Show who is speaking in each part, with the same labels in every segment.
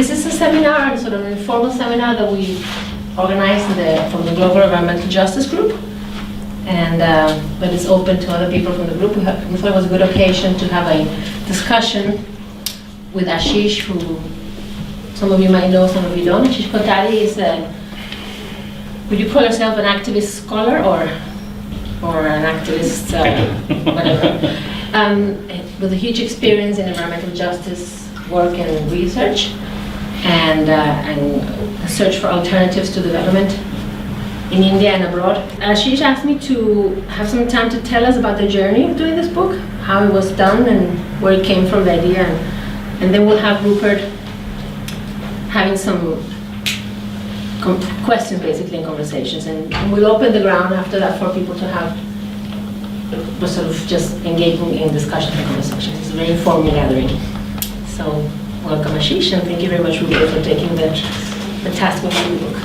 Speaker 1: This is a seminar, sort of an informal seminar that we organized from the Global Environmental Justice Group, and but it's open to other people from the group. We thought it was a good occasion to have a discussion with Ashish, who some of you might know, some of you don't. Ashish Kothari is would you call yourself an activist scholar or an activist, whatever, with a huge experience in environmental justice work and research, and search for alternatives to development in India and abroad. Ashish asked me to have some time to tell us about the journey of doing this book, how it was done and where it came from, the idea, and then we'll have Rupert having some questions basically and conversations, and we'll open the ground after that for people to have sort of just engaging in discussions and conversations. It's a very informal gathering. So welcome Ashish, and thank you very much Rupert for taking the task of the book.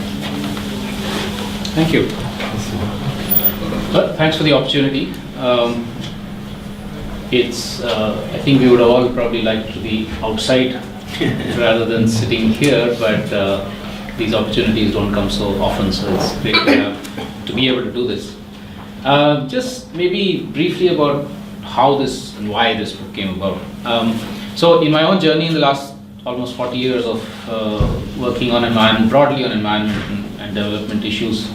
Speaker 2: Thank you. Well, thanks for the opportunity. I think we would all probably like to be outside rather than sitting here, but these opportunities don't come so often, so it's great to be able to do this. Just maybe briefly about how this and why this book came about. So in my own journey in the last almost 40 years of working on environment, broadly on environment and development issues,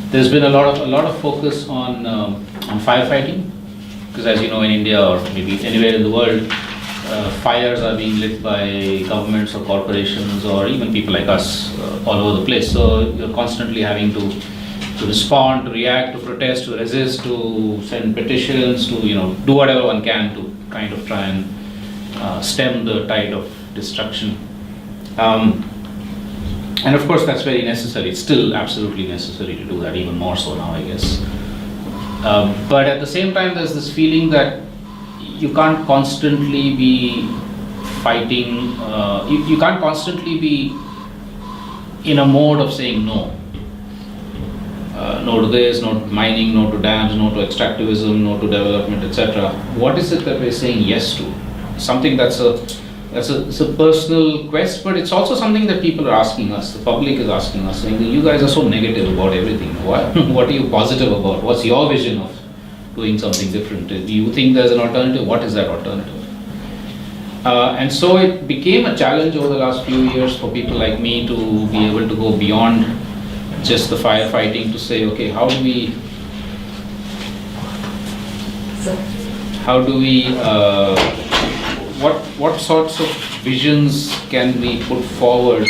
Speaker 2: there's been a lot of focus on firefighting, because as you know, in India or maybe anywhere in the world, fires are being lit by governments or corporations or even people like us all over the place. So you're constantly having to respond, to react, to protest, to resist, to send petitions, to do whatever one can to kind of try and stem the tide of destruction. And of course that's very necessary. It's still absolutely necessary to do that, even more so now, I guess. But at the same time, there's this feeling that you can't constantly be fighting, you can't constantly be in a mode of saying no. No to this, no to mining, no to dams, no to extractivism, no to development, etc. What is it that we're saying yes to? Something it's a personal quest, but it's also something that people are asking us, the public is asking us, saying, you guys are so negative about everything. What are you positive about? What's your vision of doing something different? Do you think there's an alternative? What is that alternative? And so it became a challenge over the last few years for people like me to be able to go beyond just the firefighting, to say, okay, how do we what sorts of visions can we put forward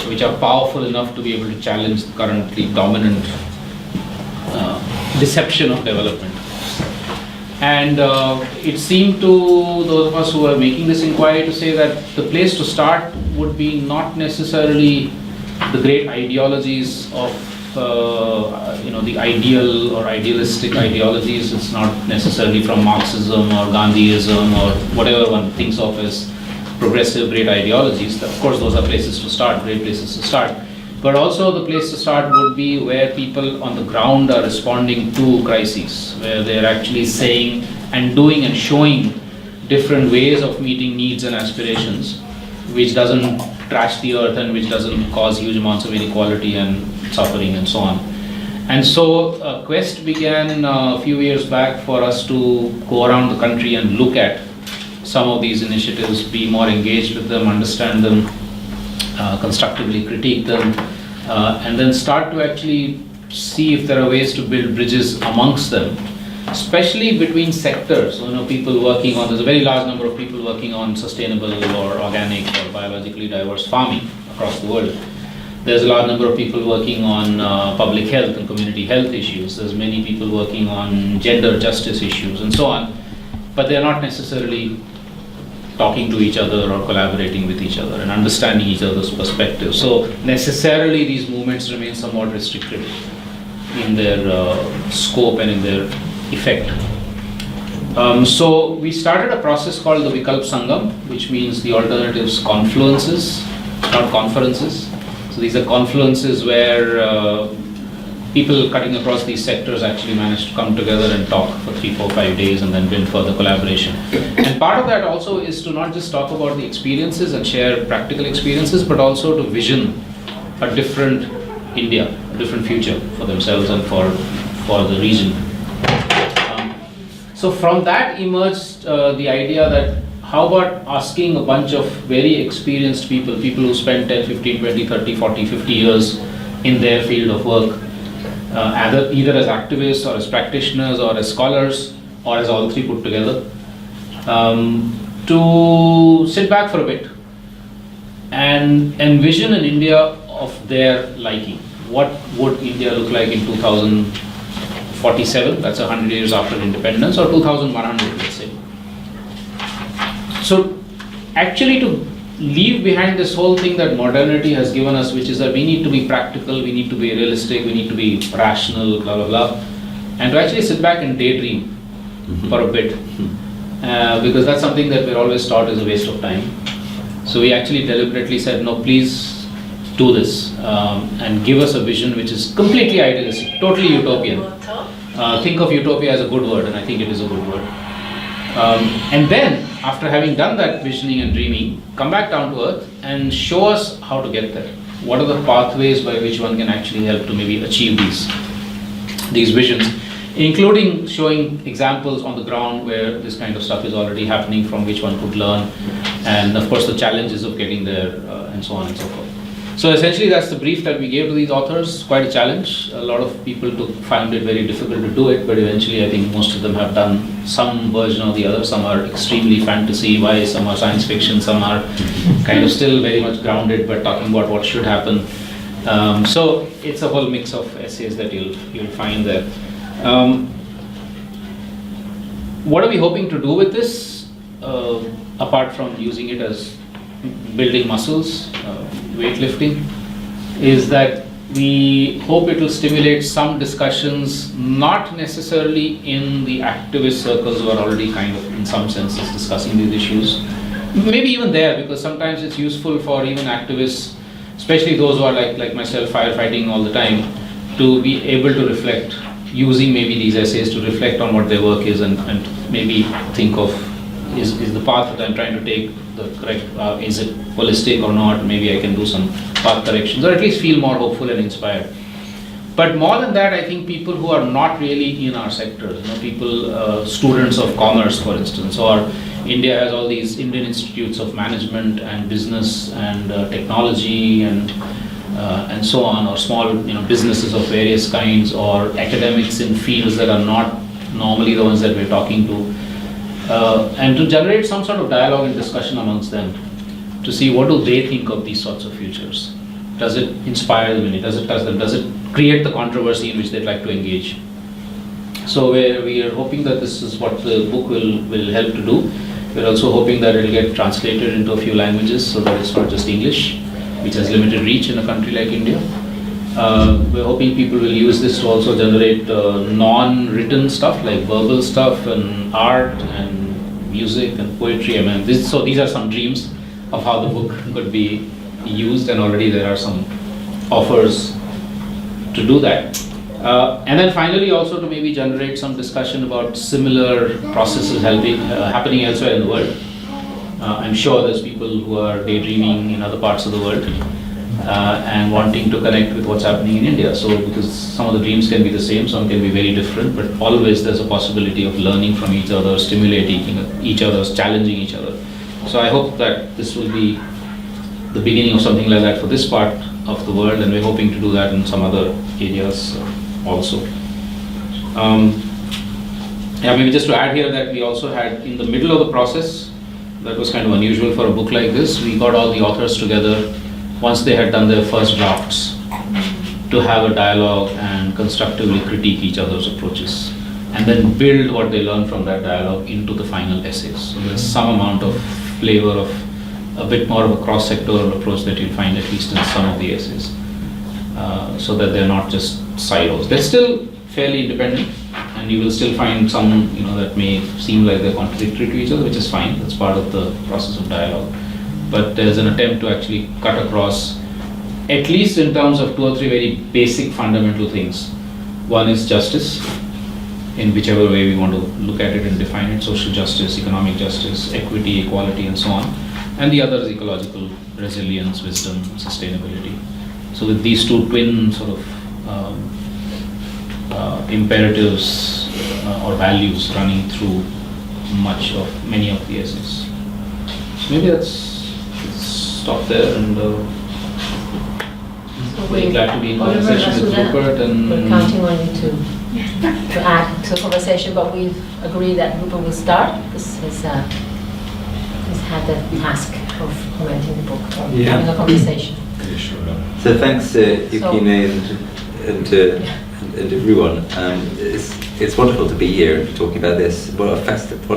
Speaker 2: which are powerful enough to be able to challenge the currently dominant deception of development? And it seemed to those of us who were making this inquiry to say that the place to start would be not necessarily the great ideologies of the ideal or idealistic ideologies. It's not necessarily from Marxism or Gandhiism or whatever one thinks of as progressive great ideologies. Of course those are places to start, great places to start. But also the place to start would be where people on the ground are responding to crises, where they're actually saying and doing and showing different ways of meeting needs and aspirations, which doesn't trash the earth and which doesn't cause huge amounts of inequality and suffering and so on. And so a quest began a few years back for us to go around the country and look at some of these initiatives, be more engaged with them, understand them, constructively critique them, and then start to actually see if there are ways to build bridges amongst them, especially between sectors. People working on, there's a very large number of people working on sustainable or organic or biologically diverse farming across the world. There's a large number of people working on public health and community health issues. There's many people working on gender justice issues and so on, but they're not necessarily talking to each other or collaborating with each other and understanding each other's perspectives. So necessarily these movements remain somewhat restricted in their scope and in their effect. So we started a process called the Vikalp Sangam, which means the alternatives confluences, not conferences. So these are confluences where people cutting across these sectors actually manage to come together and talk for 3, 4, 5 days and then build further collaboration. And part of that also is to not just talk about the experiences and share practical experiences, but also to vision a different India, a different future for themselves and for the region. So from that emerged the idea that how about asking a bunch of very experienced people who spent 10, 15, 20, 30, 40, 50 years in their field of work, either as activists or as practitioners or as scholars or as all three put together, to sit back for a bit and envision an India of their liking. What would India look like in 2047, that's 100 years after independence, or 2100, let's say. So actually to leave behind this whole thing that modernity has given us, which is that we need to be practical, we need to be realistic, we need to be rational, blah, blah, blah, and to actually sit back and daydream for a bit, because that's something that we're always taught is a waste of time. So we actually deliberately said, no, please do this and give us a vision which is completely idealistic, totally utopian. Think of utopia as a good word, and I think it is a good word. And then, after having done that visioning and dreaming, come back down to earth and show us how to get there. What are the pathways by which one can actually help to maybe achieve these visions, including showing examples on the ground where this kind of stuff is already happening, from which one could learn, and of course the challenges of getting there, and so on and so forth. So essentially that's the brief that we gave to these authors. Quite a challenge. A lot of people found it very difficult to do it, but eventually I think most of them have done some version or the other. Some are extremely fantasy-wise, some are science fiction, some are kind of still very much grounded but talking about what should happen. So it's a whole mix of essays that you'll find there. What are we hoping to do with this, apart from using it as building muscles, weightlifting, is that we hope it will stimulate some discussions, not necessarily in the activist circles who are already kind of in some senses discussing these issues, maybe even there, because sometimes it's useful for even activists, especially those who are like myself, firefighting all the time, to be able to reflect, using maybe these essays to reflect on what their work is, and maybe think of, is the path that I'm trying to take the correct, is it holistic or not? Maybe I can do some path corrections, or at least feel more hopeful and inspired. But more than that, I think people who are not really in our sectors, people, students of commerce, for instance, or India has all these Indian institutes of management and business and technology and so on, or small businesses of various kinds, or academics in fields that are not normally the ones that we're talking to. And to generate some sort of dialogue and discussion amongst them, to see what do they think of these sorts of futures. Does it inspire them in it? Does it touch them? Does it create the controversy in which they'd like to engage? So we are hoping that this is what the book will help to do. We're also hoping that it will get translated into a few languages, so that it's not just English, which has limited reach in a country like India. We're hoping people will use this to also generate non-written stuff, like verbal stuff and art and music and poetry. I mean, these are some dreams of how the book could be used, and already there are some offers to do that. And then finally also to maybe generate some discussion about similar processes happening elsewhere in the world. I'm sure there's people who are daydreaming in other parts of the world and wanting to connect with what's happening in India. So because some of the dreams can be the same, some can be very different, but always there's a possibility of learning from each other, stimulating each other, challenging each other. So I hope that this will be the beginning of something like that for this part of the world, and we're hoping to do that in some other areas also. Maybe just to add here that we also had, in the middle of the process, that was kind of unusual for a book like this, we got all the authors together once they had done their first drafts to have a dialogue and constructively critique each other's approaches, and then build what they learned from that dialogue into the final essays. So there's some amount of flavor of a bit more of a cross-sectoral approach that you'll find at least in some of the essays, so that they're not just silos. They're still fairly independent, and you will still find some that may seem like they're contradictory to each other, which is fine. That's part of the process of dialogue. But there's an attempt to actually cut across, at least in terms of 2 or 3 very basic fundamental things. One is justice, in whichever way we want to look at it and define it: social justice, economic justice, equity, equality, and so on. And the other is ecological resilience, wisdom, sustainability. So with these two twin sort of imperatives or values running through many of the essays. So maybe let's stop there, and very glad to be in conversation with Rupert. And
Speaker 1: we're counting on you to add to the conversation, but we've agreed that Rupert will start because he's had the task of commenting the book or having a conversation.
Speaker 3: So thanks, Yukine and everyone. It's wonderful to be here and talking about this. What a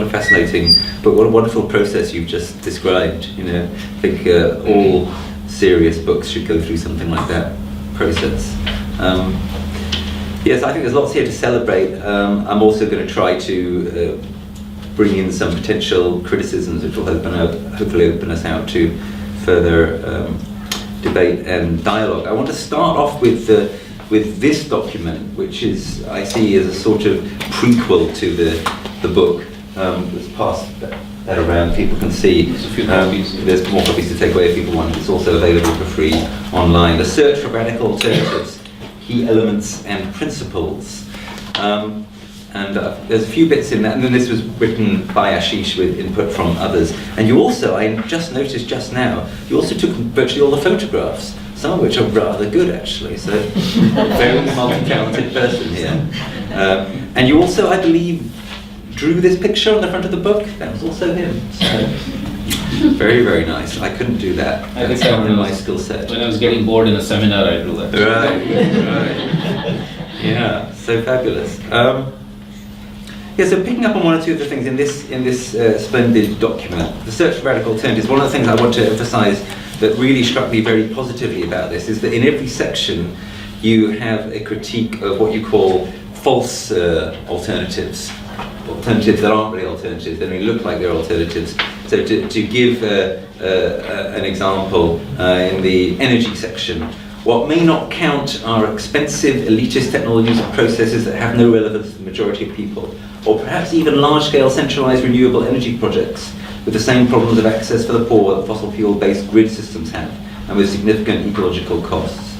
Speaker 3: fascinating, but what a wonderful process you've just described. I think all serious books should go through something like that process. Yes, I think there's lots here to celebrate. I'm also going to try to bring in some potential criticisms, which will hopefully open us out to further debate and dialogue. I want to start off with this document, which I see as a sort of prequel to the book. Let's pass that around. People can see.
Speaker 2: There's a few copies.
Speaker 3: There's more copies to take away if people want. It's also available for free online. The Search for Radical Alternatives: Key Elements and Principles. And there's a few bits in that, and then this was written by Ashish with input from others. And you also, I just noticed just now, you also took virtually all the photographs, some of which are rather good actually, so very multi-talented person here. And you also, I believe, drew this picture on the front of the book. That was also him. So, very, very nice. I couldn't do that. That's not in my skill set.
Speaker 2: When I was getting bored in a seminar, I drew that.
Speaker 3: Right. Yeah, so fabulous. Yeah, so picking up on one or two of the things in this splendid document, The Search for Radical Alternatives, one of the things I want to emphasize that really struck me very positively about this is that in every section you have a critique of what you call false alternatives that aren't really alternatives, they don't look like they're alternatives. So to give an example, in the energy section, what may not count are expensive, elitist technologies and processes that have no relevance to the majority of people, or perhaps even large-scale centralized renewable energy projects with the same problems of access for the poor that fossil fuel-based grid systems have, and with significant ecological costs.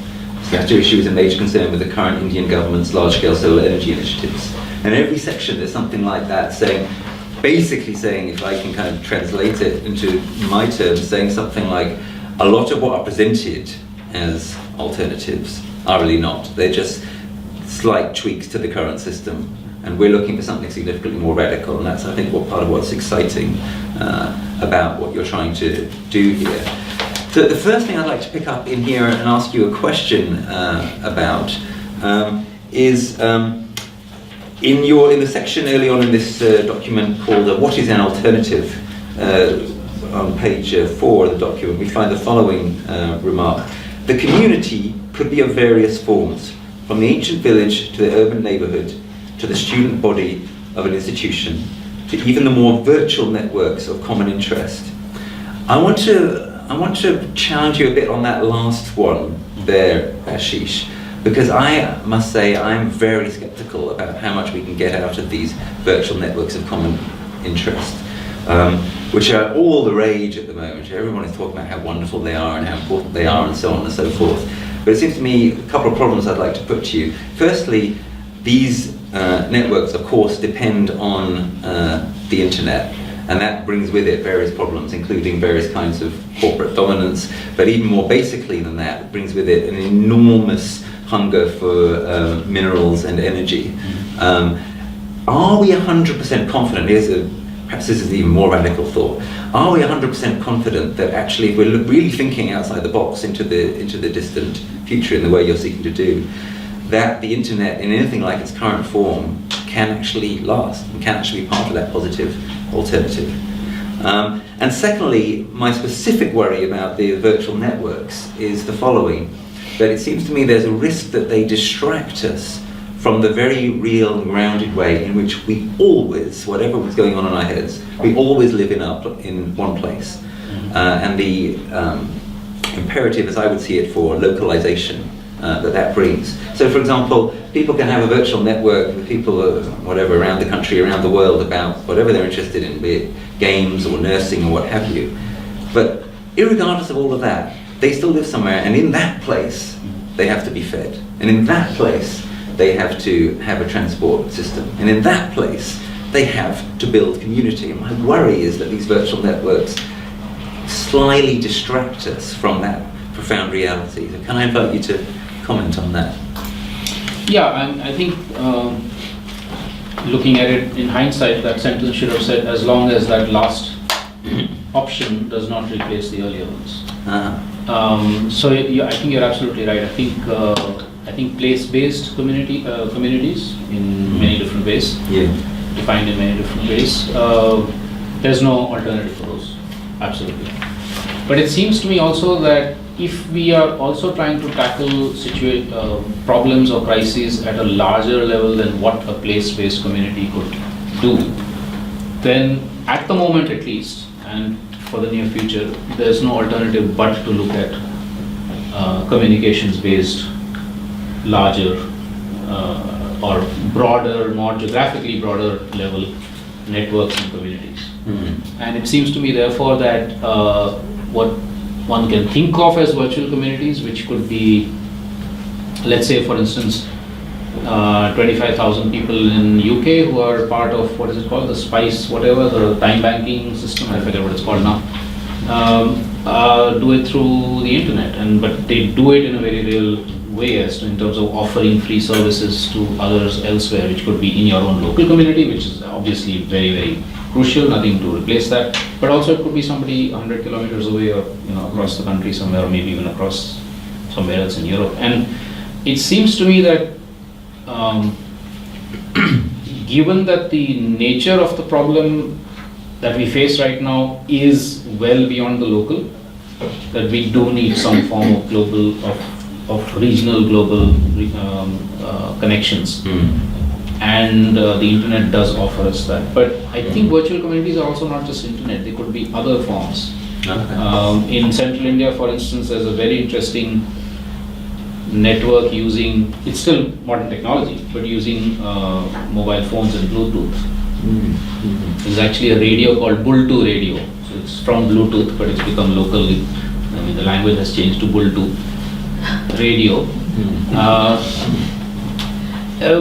Speaker 3: Such an issue is a major concern with the current Indian government's large-scale solar energy initiatives. And in every section there's something like that basically saying, if I can kind of translate it into my terms, saying something like, a lot of what are presented as alternatives are really not. They're just slight tweaks to the current system, and we're looking for something significantly more radical, and that's, I think, part of what's exciting about what you're trying to do here. So the first thing I'd like to pick up in here and ask you a question about is in the section early on in this document called What is an Alternative? On page 4 of the document, we find the following remark. The community could be of various forms, from the ancient village to the urban neighborhood, to the student body of an institution, to even the more virtual networks of common interest. I want to challenge you a bit on that last one there, Ashish, because I must say I'm very skeptical about how much we can get out of these virtual networks of common interest, which are all the rage at the moment. Everyone is talking about how wonderful they are and how important they are and so on and so forth. But it seems to me a couple of problems I'd like to put to you. Firstly, these networks, of course, depend on the internet, and that brings with it various problems, including various kinds of corporate dominance, but even more basically than that, it brings with it an enormous hunger for minerals and energy. Are we 100% confident, perhaps this is an even more radical thought, are we 100% confident that actually if we're really thinking outside the box into the distant future in the way you're seeking to do, that the internet in anything like its current form can actually last and can actually be part of that positive alternative? And secondly, my specific worry about the virtual networks is the following, that it seems to me there's a risk that they distract us from the very real and grounded way in which we always, whatever was going on in our heads, we always live in one place. And the imperative, as I would see it, for localization that brings. So, for example, people can have a virtual network with people, whatever, around the country, around the world, about whatever they're interested in, be it games or nursing or what have you. But irregardless of all of that, they still live somewhere, and in that place, they have to be fed. And in that place, they have to have a transport system. And in that place, they have to build community. And my worry is that these virtual networks slyly distract us from that profound reality. So can I invite you to comment on that?
Speaker 2: Yeah, I think looking at it in hindsight, that sentence should have said, as long as that last option does not replace the earlier ones. So I think you're absolutely right. I think place-based communities in many different ways, defined in many different ways. There's no alternative for those, absolutely. But it seems to me also that if we are also trying to tackle problems or crises at a larger level than what a place-based community could do, then at the moment at least, and for the near future, there's no alternative but to look at communications-based, larger or broader, more geographically broader level networks and communities. And it seems to me therefore that what one can think of as virtual communities, which could be, let's say for instance, 25,000 people in UK who are part of, what is it called, the SPICE, whatever, the time banking system, I forget what it's called now, do it through the internet, but they do it in a very real way as to in terms of offering free services to others elsewhere, which could be in your own local community, which is obviously very, very crucial, nothing to replace that, but also it could be somebody 100 kilometers away or across the country somewhere, or maybe even across somewhere else in Europe. And it seems to me that given that the nature of the problem that we face right now is well beyond the local, that we do need some form of global, of regional global connections. And the internet does offer us that. But I think virtual communities are also not just internet, they could be other forms. In central India, for instance, there's a very interesting network using, it's still modern technology, but using mobile phones and Bluetooth. There's actually a radio called Bultu radio. So it's from Bluetooth, but it's become local. I mean, the language has changed to Bultu radio.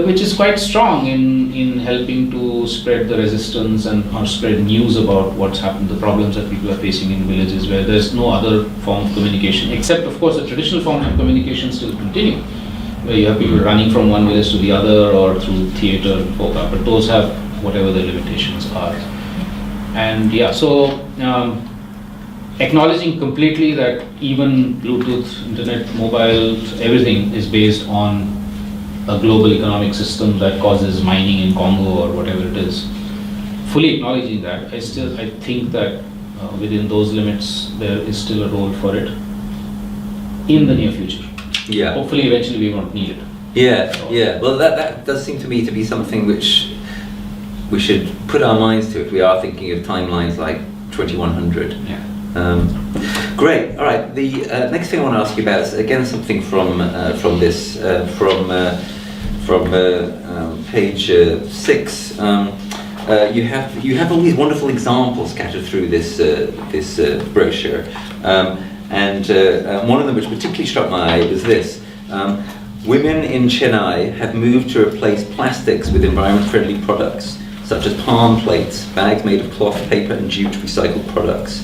Speaker 2: Which is quite strong in helping to spread the resistance or spread news about what's happened, the problems that people are facing in villages where there's no other form of communication, except of course the traditional forms of communication still continue, where you have people running from one village to the other or through theatre and folk art, but those have whatever their limitations are. And so acknowledging completely that even Bluetooth, internet, mobile, everything is based on a global economic system that causes mining in Congo or whatever it is. Fully acknowledging that, I think that within those limits there is still a role for it in the near future. Hopefully eventually we won't need it. Well, that does seem to me to be something which we should put our minds to if we are thinking of timelines like 2100. Great. All right. The next thing I want to ask you about is again something from page 6. You have all these wonderful examples scattered through this brochure, and one of them which particularly struck my eye was this. Women in Chennai have moved to replace plastics with environment-friendly products, such as palm plates, bags made of cloth, paper and jute recycled products.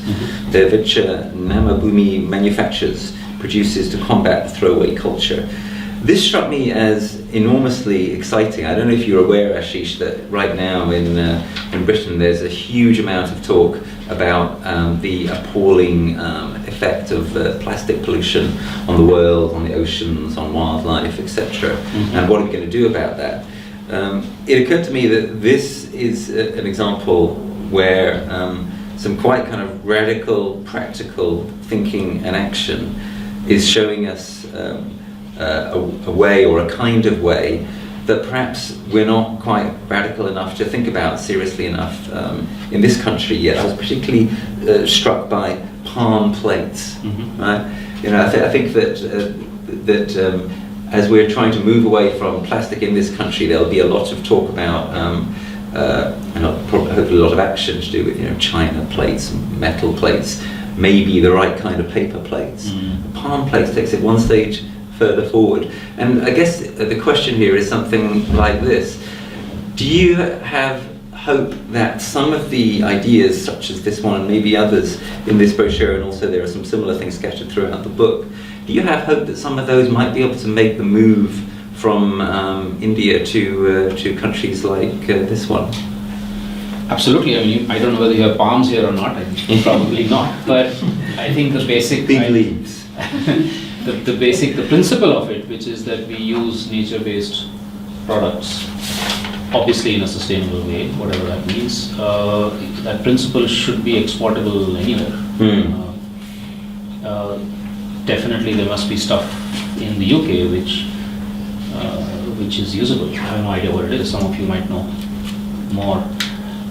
Speaker 2: Their Vicha Namabhumi manufactures produces to combat the throwaway culture. This struck me as enormously exciting. I don't know if you're aware, Ashish, that right now in Britain there's a huge amount of talk about the appalling effect of plastic pollution on the world, on the oceans, on wildlife, etc. And what are we going to do about that? It occurred to me that this is an example where some quite kind of radical, practical thinking and action is showing us a way or a kind of way that perhaps we're not quite radical enough to think about seriously enough in this country yet. I was particularly struck by palm plates. Right? I think that
Speaker 3: as we're trying to move away from plastic in this country, there'll be a lot of talk about, and hopefully a lot of action to do with, china plates, metal plates, maybe the right kind of paper plates. Palm plates takes it one stage further forward. And I guess the question here is something like this. Do you have hope that some of the ideas, such as this one and maybe others in this brochure, and also there are some similar things scattered throughout the book, do you have hope that some of those might be able to make the move from India to countries like this one?
Speaker 2: Absolutely. I mean, I don't know whether you have palms here or not. Probably not. But I think the basic
Speaker 3: big leaves.
Speaker 2: the principle of it, which is that we use nature-based products, obviously in a sustainable way, whatever that means. That principle should be exportable anywhere. Definitely, there must be stuff in the UK which is usable. I have no idea what it is. Some of you might know more.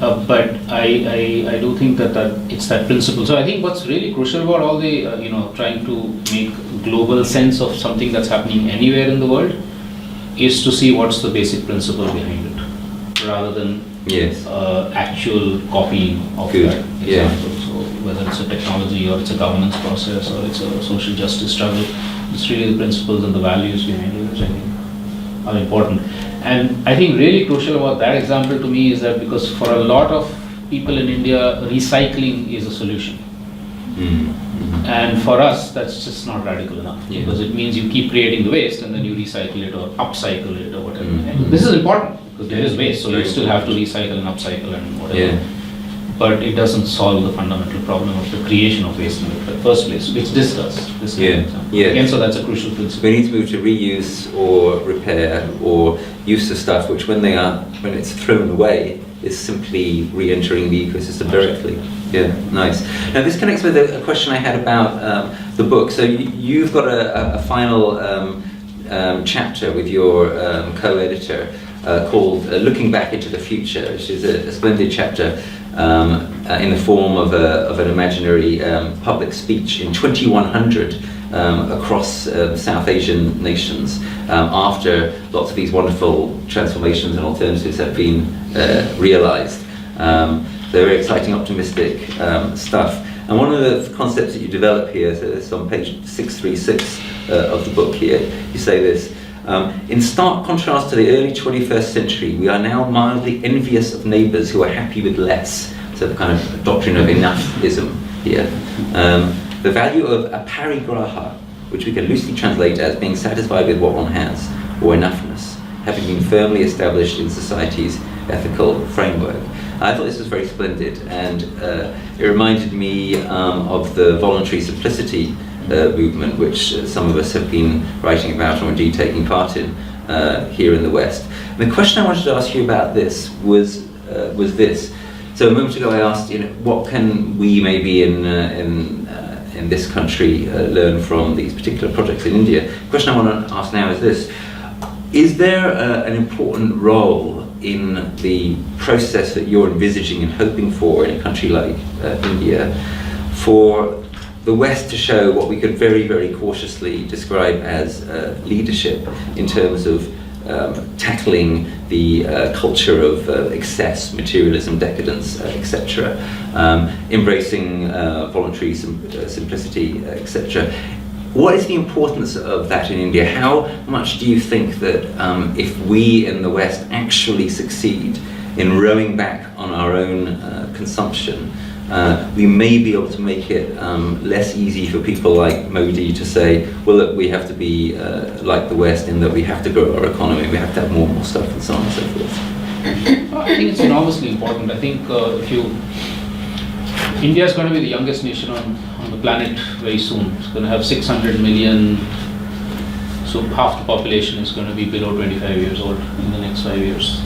Speaker 2: But I do think that it's that principle. So I think what's really crucial about all the trying to make global sense of something that's happening anywhere in the world is to see what's the basic principle behind it, rather than actual copying of that example. So whether it's a technology or it's a governance process or it's a social justice struggle, it's really the principles and the values behind it which I think are important. And I think really crucial about that example to me is that because for a lot of people in India, recycling is a solution. And for us, that's just not radical enough, because it means you keep creating the waste and then you recycle it or upcycle it or whatever. And this is important because there is waste, so you still have to recycle and upcycle and whatever. But it doesn't solve the fundamental problem of the creation of waste in the first place, which this does. Again, so that's a crucial principle.
Speaker 3: We need to move to reuse or repair or use of stuff which when it's thrown away is simply re-entering the ecosystem directly. Yeah, nice. Now this connects with a question I had about the book. So you've got a final chapter with your co-editor called Looking Back into the Future, which is a splendid chapter in the form of an imaginary public speech in 2100 across South Asian nations after lots of these wonderful transformations and alternatives have been realized. They're very exciting, optimistic stuff. And one of the concepts that you develop here, so it's on page 636 of the book here, you say this: in stark contrast to the early 21st century, we are now mildly envious of neighbours who are happy with less. So the kind of doctrine of enoughism here. The value of aparigraha, which we can loosely translate as being satisfied with what one has, or enoughness, having been firmly established in society's ethical framework. I thought this was very splendid, and it reminded me of the voluntary simplicity movement, which some of us have been writing about or indeed taking part in here in the West. And the question I wanted to ask you about this was this. So a moment ago I asked, what can we maybe in this country learn from these particular projects in India? The question I want to ask now is this: is there an important role in the process that you're envisaging and hoping for in a country like India for the West to show what we could very, very cautiously describe as leadership in terms of tackling the culture of excess, materialism, decadence, etc., embracing voluntary simplicity, etc. What is the importance of that in India? How much do you think that if we in the West actually succeed in rowing back on our own consumption, we may be able to make it less easy for people like Modi to say, well, look, we have to be like the West in that we have to grow our economy, we have to have more and more stuff, and so on and so forth.
Speaker 2: I think it's enormously important. I think India is going to be the youngest nation on the planet very soon. It's going to have 600 million, so half the population is going to be below 25 years old in the next 5 years.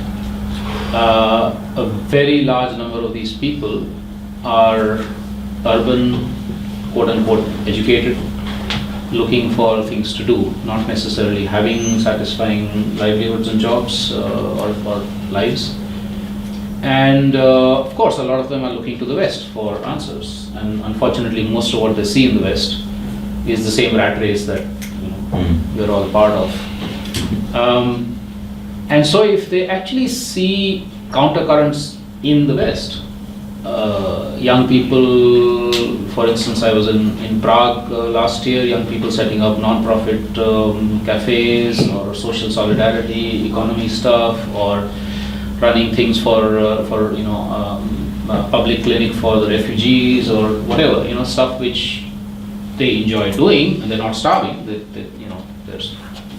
Speaker 2: A very large number of these people are urban, quote-unquote, educated, looking for things to do, not necessarily having satisfying livelihoods and jobs or lives. And of course, a lot of them are looking to the West for answers. And unfortunately, most of what they see in the West is the same rat race that we're all part of. And so if they actually see countercurrents in the West, young people, for instance, I was in Prague last year, young people setting up non-profit cafes or social solidarity, economy stuff, or running things for public clinic for the refugees or whatever, stuff which they enjoy doing and they're not starving, they're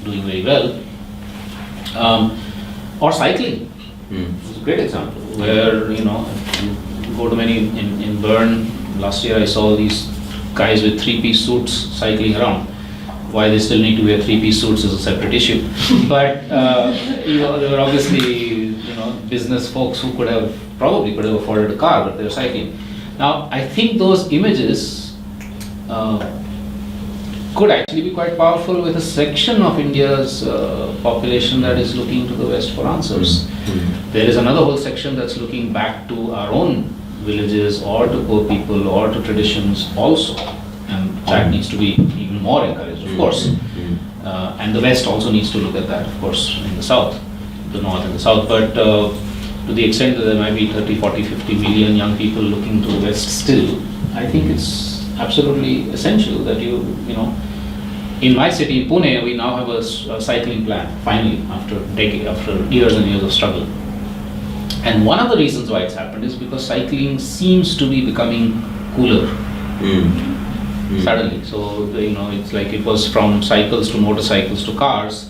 Speaker 2: doing very well. Or cycling. It's a great example where, if you go to many in Bern, last year I saw these guys with three-piece suits cycling around. Why they still need to wear three-piece suits is a separate issue. But there were obviously business folks who probably could have afforded a car, but they were cycling. Now I think those images could actually be quite powerful with a section of India's population that is looking to the West for answers. There is another whole section that's looking back to our own villages or to poor people or to traditions also, and that needs to be even more encouraged, of course. And the West also needs to look at that, of course, in the South, the North and the South. But to the extent that there might be 30, 40, 50 million young people looking to the West still, I think it's absolutely essential that in my city, in Pune, we now have a cycling plan, finally, after years and years of struggle. And one of the reasons why it's happened is because cycling seems to be becoming cooler. Suddenly. So, it's like it was from cycles to motorcycles to cars,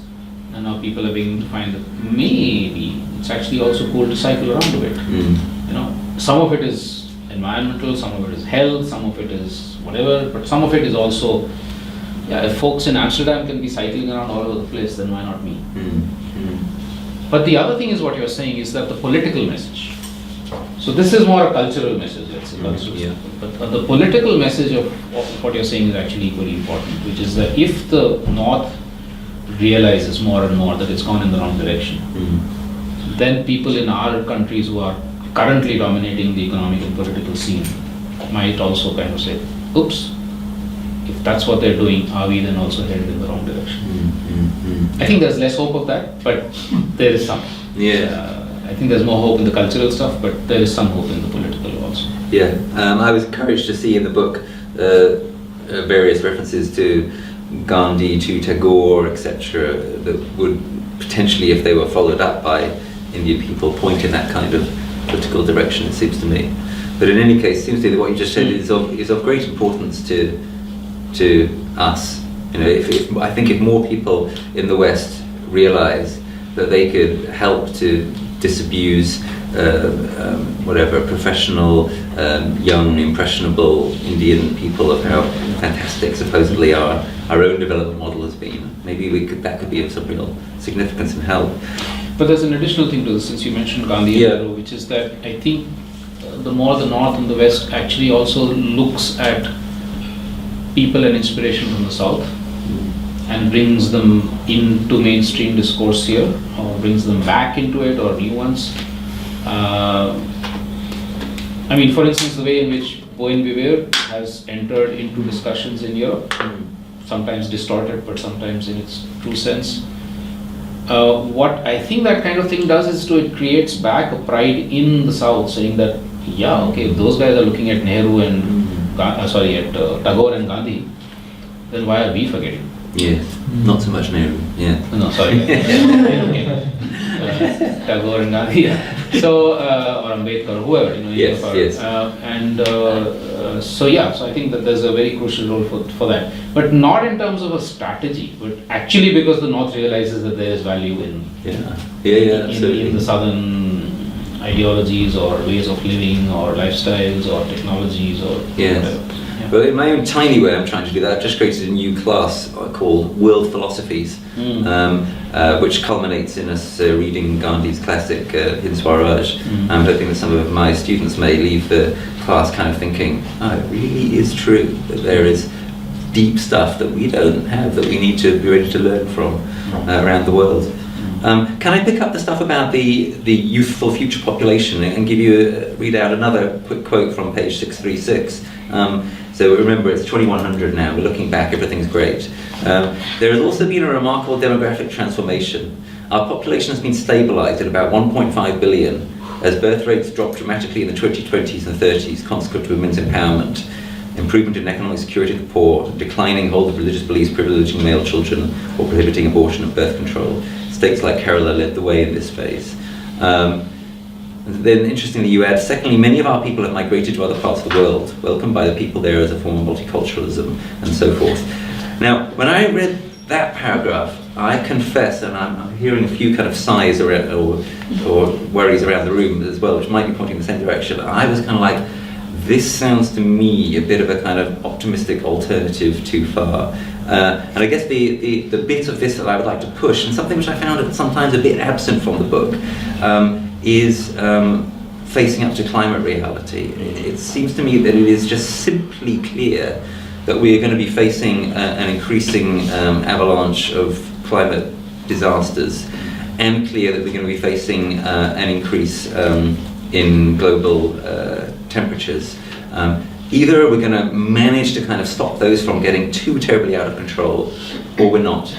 Speaker 2: and now people are beginning to find that maybe it's actually also cool to cycle around a bit. Some of it is environmental, some of it is health, some of it is whatever, but some of it is also, if folks in Amsterdam can be cycling around all over the place, then why not me? But the other thing is what you're saying is that the political message. So this is more a cultural message, let's say, but the political message of what you're saying is actually equally important, which is that if the North realizes more and more that it's gone in the wrong direction, then people in our countries who are currently dominating the economic and political scene might also kind of say, oops, if that's what they're doing, are we then also headed in the wrong direction? I think there's less hope of that, but there is some. I think there's more hope in the cultural stuff, but there is some hope in the political also.
Speaker 3: I was encouraged to see in the book various references to Gandhi, to Tagore, etc., that would potentially, if they were followed up by Indian people, point in that kind of political direction, it seems to me. But in any case, it seems to me that what you just said is of great importance to us. I think if more people in the West realise that they could help to disabuse professional, young, impressionable Indian people of how fantastic supposedly our own development model has been, maybe that could be of some real significance and help.
Speaker 2: But there's an additional thing to this, since you mentioned Gandhi, which is that I think the more the North and the West actually also looks at people and inspiration from the South and brings them into mainstream discourse here, or brings them back into it, or new ones. For instance, the way in which Bowen Viver has entered into discussions in Europe, sometimes distorted, but sometimes in its true sense. What I think that kind of thing does is it creates back a pride in the South, saying that, if those guys are looking at Nehru and Tagore and Gandhi, then why are we forgetting?
Speaker 3: Not so much Nehru.
Speaker 2: No, sorry. Tagore and Gandhi. So, or Ambedkar, whoever, So I think that there's a very crucial role for that. But not in terms of a strategy, but actually because the North realizes that there is value in the Southern ideologies or ways of living or lifestyles or technologies or whatever.
Speaker 3: Well, in my own tiny way, I'm trying to do that. I've just created a new class called World Philosophies, which culminates in us reading Gandhi's classic Hind Swaraj. I'm hoping that some of my students may leave the class kind of thinking, it really is true that there is deep stuff that we don't have that we need to be ready to learn from around the world. Can I pick up the stuff about the youthful future population and give you read out another quick quote from page 636? So remember, it's 2100 now. We're looking back. Everything's great. There has also been a remarkable demographic transformation. Our population has been stabilized at about 1.5 billion as birth rates dropped dramatically in the 2020s and 30s, consequent to women's empowerment, improvement in economic security of the poor, declining hold of religious beliefs privileging male children or prohibiting abortion and birth control. States like Kerala led the way in this phase. Then, interestingly, you add, secondly, many of our people have migrated to other parts of the world, welcomed by the people there as a form of multiculturalism, and so forth. Now, when I read that paragraph, I confess, and I'm hearing a few kind of sighs or worries around the room as well, which might be pointing in the same direction. I was kind of like, this sounds to me a bit of a kind of optimistic alternative too far. And I guess the bit of this that I would like to push, and something which I found sometimes a bit absent from the book, is facing up to climate reality. It seems to me that it is just simply clear that we are going to be facing an increasing avalanche of climate disasters, and clear that we're going to be facing an increase in global temperatures. Either we're going to manage to kind of stop those from getting too terribly out of control, or we're not.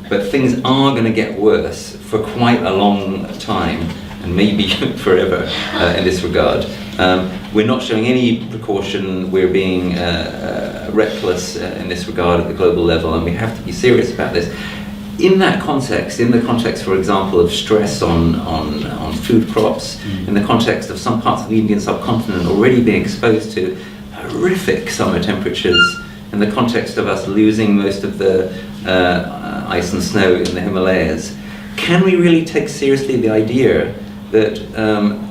Speaker 3: But things are going to get worse for quite a long time, and maybe forever in this regard. We're not showing any precaution. We're being reckless in this regard at the global level, and we have to be serious about this. In that context, in the context, for example, of stress on food crops, in the context of some parts of the Indian subcontinent already being exposed to horrific summer temperatures, in the context of us losing most of the ice and snow in the Himalayas, can we really take seriously the idea that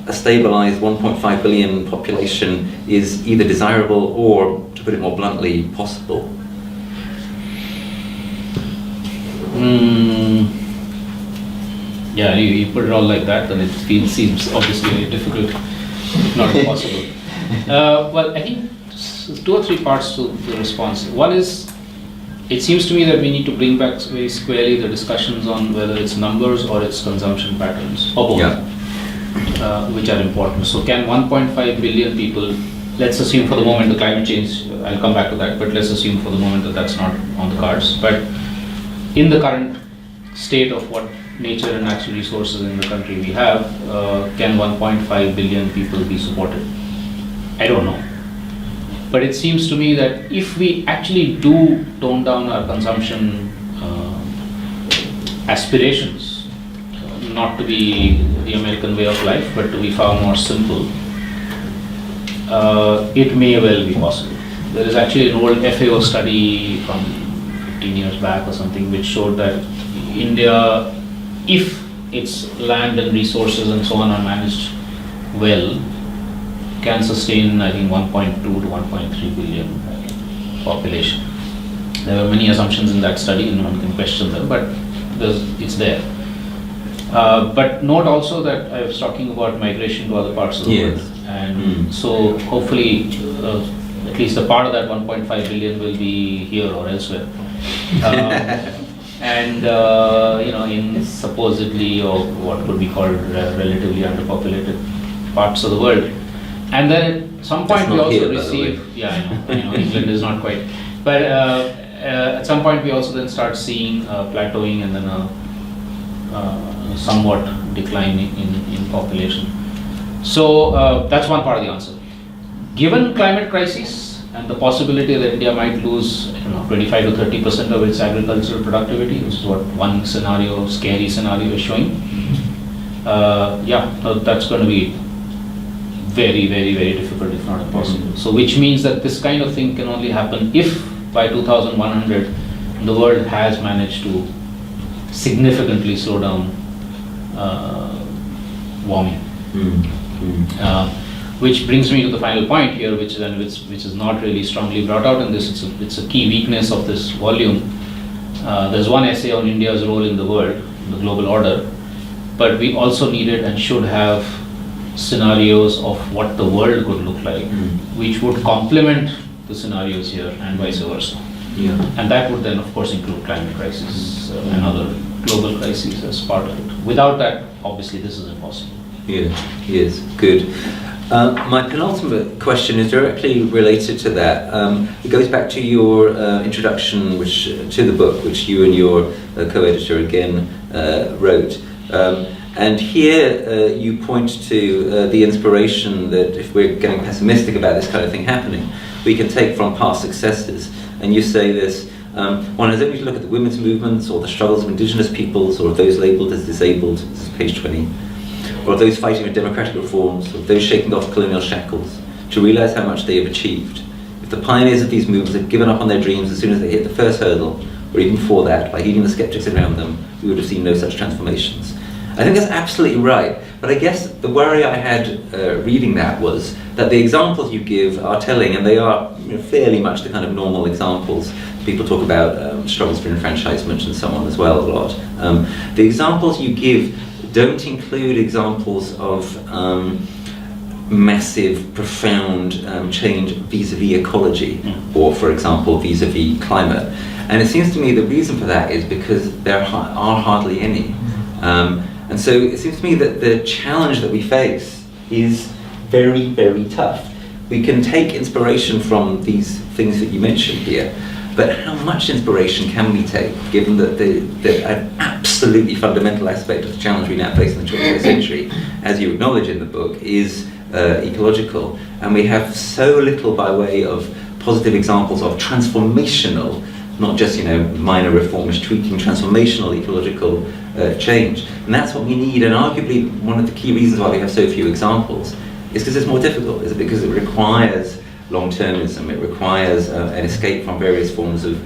Speaker 3: a stabilized 1.5 billion population is either desirable or, to put it more bluntly, possible?
Speaker 2: Yeah, you put it all like that, and it seems obviously very difficult, if not impossible. Well, I think two or three parts to the response. One is, it seems to me that we need to bring back very squarely the discussions on whether it's numbers or it's consumption patterns, or both, which are important. So can 1.5 billion people, let's assume for the moment the climate change, I'll come back to that, but let's assume for the moment that that's not on the cards. But in the current state of what nature and natural resources in the country we have, can 1.5 billion people be supported? I don't know. But it seems to me that if we actually do tone down our consumption aspirations, not to be the American way of life, but to be far more simple, it may well be possible. There is actually an old FAO study from 15 years back or something, which showed that India, if its land and resources and so on are managed well, can sustain, I think, 1.2 to 1.3 billion population. There were many assumptions in that study, and one can question them, but it's there. But note also that I was talking about migration to other parts of the world, and so hopefully at least a part of that 1.5 billion will be here or elsewhere. And in supposedly, or what could be called relatively underpopulated parts of the world. And then at some point we also receive, I know England is not quite, but at some point we also then start seeing plateauing and then a somewhat decline in population. So that's one part of the answer. Given climate crisis and the possibility that India might lose 25 to 30% of its agricultural productivity, which is what one scenario, scary scenario, is showing, that's going to be very, very, very difficult, if not impossible. So which means that this kind of thing can only happen if by 2100 the world has managed to significantly slow down warming. Which brings me to the final point here, which is not really strongly brought out in this. It's a key weakness of this volume. There's one essay on India's role in the world, the global order, but we also needed and should have scenarios of what the world could look like, which would complement the scenarios here and vice versa. And that would then, of course, include climate crisis and other global crises as part of it. Without that, obviously, this is impossible.
Speaker 3: Yeah, yes, good. My penultimate question is directly related to that. It goes back to your introduction to the book, which you and your co-editor again wrote. And here you point to the inspiration that if we're getting pessimistic about this kind of thing happening, we can take from past successes. And you say this, one has only to look at the women's movements or the struggles of indigenous peoples or of those labelled as disabled, this is page 20, or of those fighting for democratic reforms, or of those shaking off colonial shackles, to realise how much they have achieved. If the pioneers of these movements had given up on their dreams as soon as they hit the first hurdle, or even before that, by heeding the sceptics around them, we would have seen no such transformations. I think that's absolutely right, but I guess the worry I had reading that was that the examples you give are telling, and they are fairly much the kind of normal examples. People talk about struggles for enfranchisement and so on as well a lot. The examples you give don't include examples of massive, profound change vis-a-vis ecology, or for example, vis-a-vis climate. And it seems to me the reason for that is because there are hardly any. And so it seems to me that the challenge that we face is very, very tough. We can take inspiration from these things that you mentioned here, but how much inspiration can we take, given that an absolutely fundamental aspect of the challenge we now face in the 21st century, as you acknowledge in the book, is ecological, and we have so little by way of positive examples of transformational, not just minor reforms, tweaking, transformational ecological change. And that's what we need, and arguably one of the key reasons why we have so few examples is because it's more difficult, is it because it requires long-termism, it requires an escape from various forms of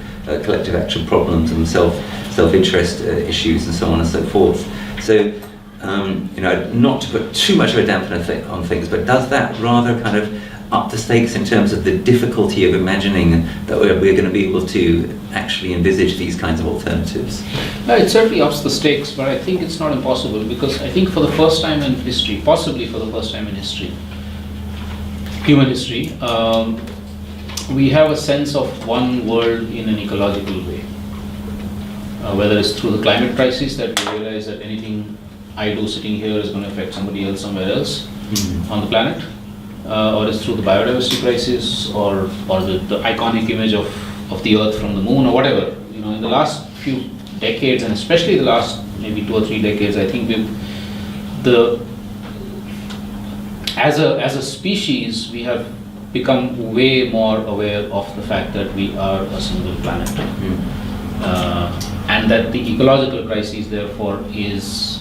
Speaker 3: collective action problems and self-interest issues and so on and so forth. So, not to put too much of a dampener on things, but does that rather kind of up the stakes in terms of the difficulty of imagining that we're going to be able to actually envisage these kinds of alternatives?
Speaker 2: No, it certainly ups the stakes, but I think it's not impossible, because I think for the first time in history, possibly for the first time in history, human history, we have a sense of one world in an ecological way. Whether it's through the climate crisis, that we realize that anything I do sitting here is going to affect somebody else somewhere else on the planet, or it's through the biodiversity crisis, or the iconic image of the Earth from the moon, or whatever. In the last few decades, and especially the last maybe 2 or 3 decades, I think as a species, we have become way more aware of the fact that we are a single planet, and that the ecological crisis, therefore, is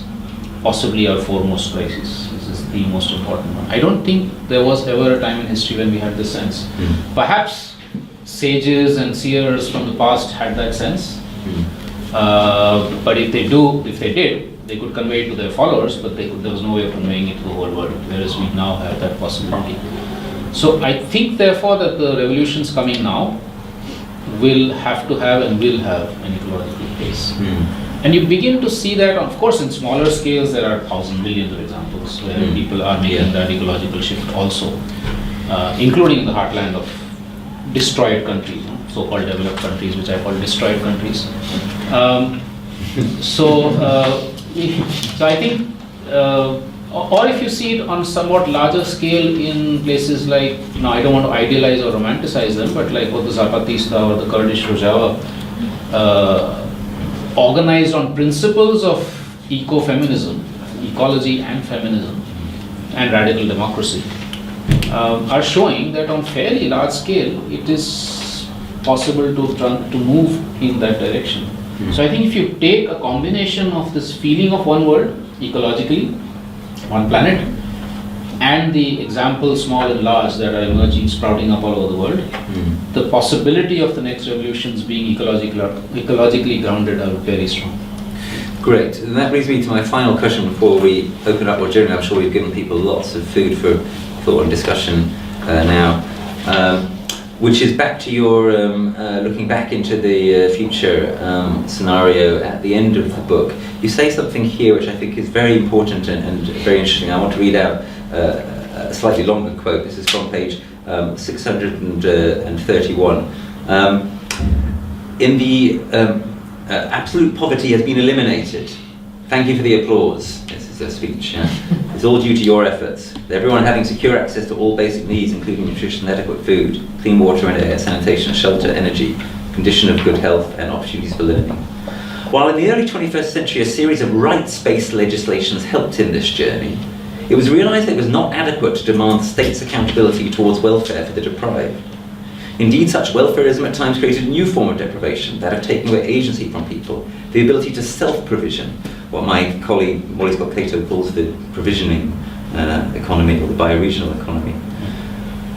Speaker 2: possibly our foremost crisis. This is the most important one. I don't think there was ever a time in history when we had this sense. Perhaps sages and seers from the past had that sense, but if they did, they could convey it to their followers, but there was no way of conveying it to the whole world, whereas we now have that possibility. So I think, therefore, that the revolutions coming now will have an ecological face. And you begin to see that, of course, in smaller scales, there are thousands, millions of examples where people are making that ecological shift also, including in the heartland of destroyed countries, so-called developed countries, which I call destroyed countries. So I think, or if you see it on somewhat larger scale in places like, I don't want to idealize or romanticize them, but like what the Zapatista or the Kurdish Rojava, organized on principles of ecofeminism, ecology and feminism, and radical democracy, are showing that on fairly large scale, it is possible to move in that direction. So I think if you take a combination of this feeling of one world, ecologically, one planet, and the examples, small and large, that are emerging, sprouting up all over the world, the possibility of the next revolutions being ecologically grounded are very strong.
Speaker 3: Great, and that brings me to my final question before we open up more generally. I'm sure we've given people lots of food for thought and discussion now, which is back to your looking back into the future scenario at the end of the book. You say something here which I think is very important and very interesting. I want to read out a slightly longer quote. This is from page 631. In the absolute poverty has been eliminated. Thank you for the applause. This is a speech. Yeah? It's all due to your efforts. Everyone having secure access to all basic needs, including nutrition, adequate food, clean water and air, sanitation, shelter, energy, condition of good health, and opportunities for learning. While in the early 21st century a series of rights-based legislations helped in this journey, it was realised that it was not adequate to demand states' accountability towards welfare for the deprived. Indeed, such welfarism at times created a new form of deprivation, that of taking away agency from people, the ability to self-provision, what my colleague Molly Scott Cato calls the provisioning economy, or the bioregional economy.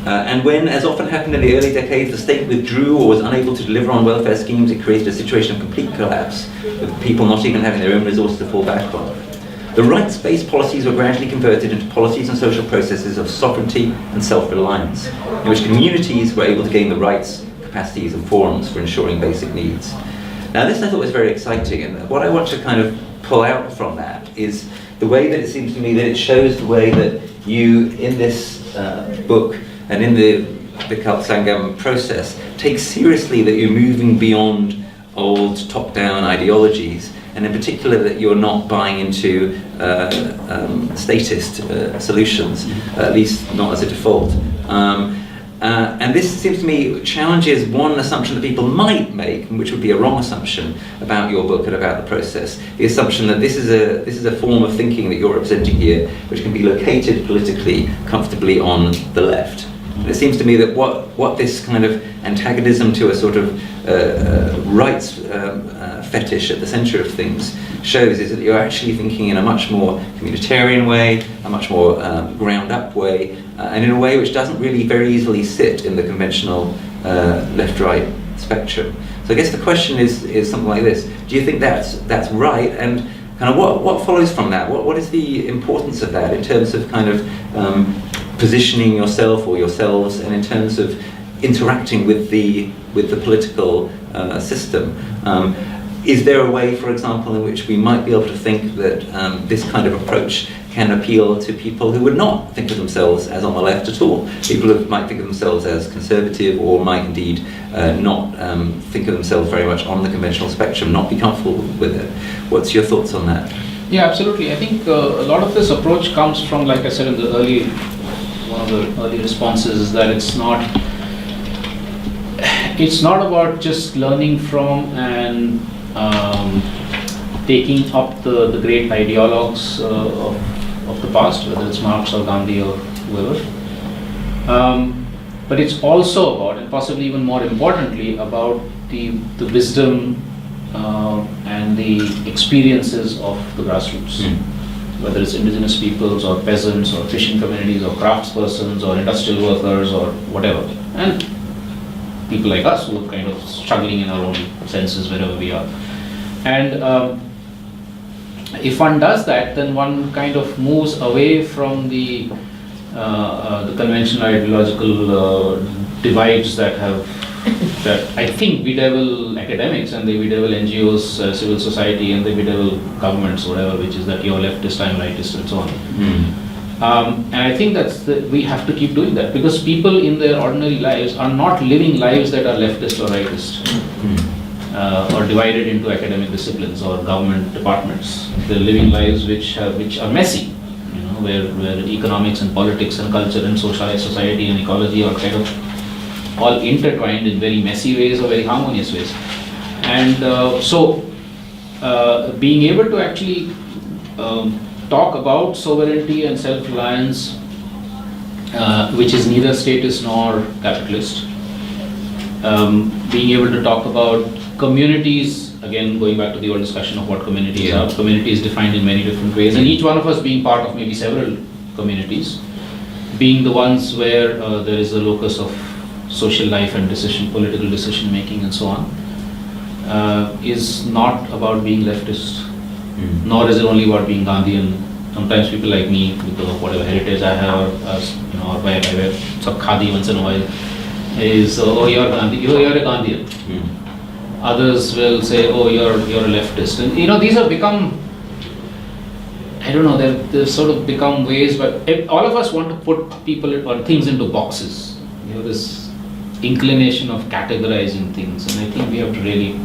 Speaker 3: And when, as often happened in the early decades, the state withdrew or was unable to deliver on welfare schemes, it created a situation of complete collapse, with people not even having their own resources to fall back on. The rights-based policies were gradually converted into policies and social processes of sovereignty and self-reliance, in which communities were able to gain the rights, capacities and forums for ensuring basic needs. Now this I thought was very exciting, and what I want to kind of pull out from that is the way that it seems to me that it shows the way that you, in this book and in the Sangam process, take seriously that you're moving beyond old top-down ideologies, and in particular that you're not buying into statist solutions, at least not as a default. And this seems to me challenges one assumption that people might make, which would be a wrong assumption about your book and about the process, the assumption that this is a form of thinking that you're representing here, which can be located politically comfortably on the left. And it seems to me that what this kind of antagonism to a sort of rights fetish at the centre of things shows is that you're actually thinking in a much more communitarian way, a much more ground-up way, and in a way which doesn't really very easily sit in the conventional left-right spectrum. So I guess the question is something like this: do you think that's right, and kind of what follows from that? What is the importance of that in terms of kind of positioning yourself or yourselves, and in terms of interacting with the political system? Is there a way, for example, in which we might be able to think that this kind of approach can appeal to people who would not think of themselves as on the left at all? People who might think of themselves as conservative, or might indeed not think of themselves very much on the conventional spectrum, not be comfortable with it. What's your thoughts on that?
Speaker 2: Yeah, absolutely. I think a lot of this approach comes from, like I said in the one of the early responses, is that it's not about just learning from and taking up the great ideologues of the past, whether it's Marx or Gandhi or whoever. But it's also about, and possibly even more importantly, about the wisdom and the experiences of the grassroots. Whether it's indigenous peoples or peasants or fishing communities or craftspersons or industrial workers or whatever. And people like us who are kind of struggling in our own senses wherever we are. And if one does that, then one kind of moves away from the conventional ideological divides that I think bedevil academics, and they bedevil NGOs, civil society, and they bedevil governments, whatever, which is that you're leftist, I'm rightist, and so on. And I think we have to keep doing that, because people in their ordinary lives are not living lives that are leftist or rightist, or divided into academic disciplines or government departments. They're living lives which are messy, where economics and politics and culture and society and ecology are kind of all intertwined in very messy ways or very harmonious ways. And so being able to actually talk about sovereignty and self-reliance, which is neither statist nor capitalist, being able to talk about communities, again going back to the old discussion of what communities are. Community is defined in many different ways, and each one of us being part of maybe several communities, being the ones where there is a locus of social life and political decision making and so on, is not about being leftist, nor is it only about being Gandhian. Sometimes people like me, because of whatever heritage I have, or by I wear some khadi once in a while, is oh, you're a Gandhian. Others will say, oh, you're a leftist, and these have become, I don't know, they've sort of become ways, but all of us want to put people or things into boxes. This inclination of categorizing things, and I think we have to really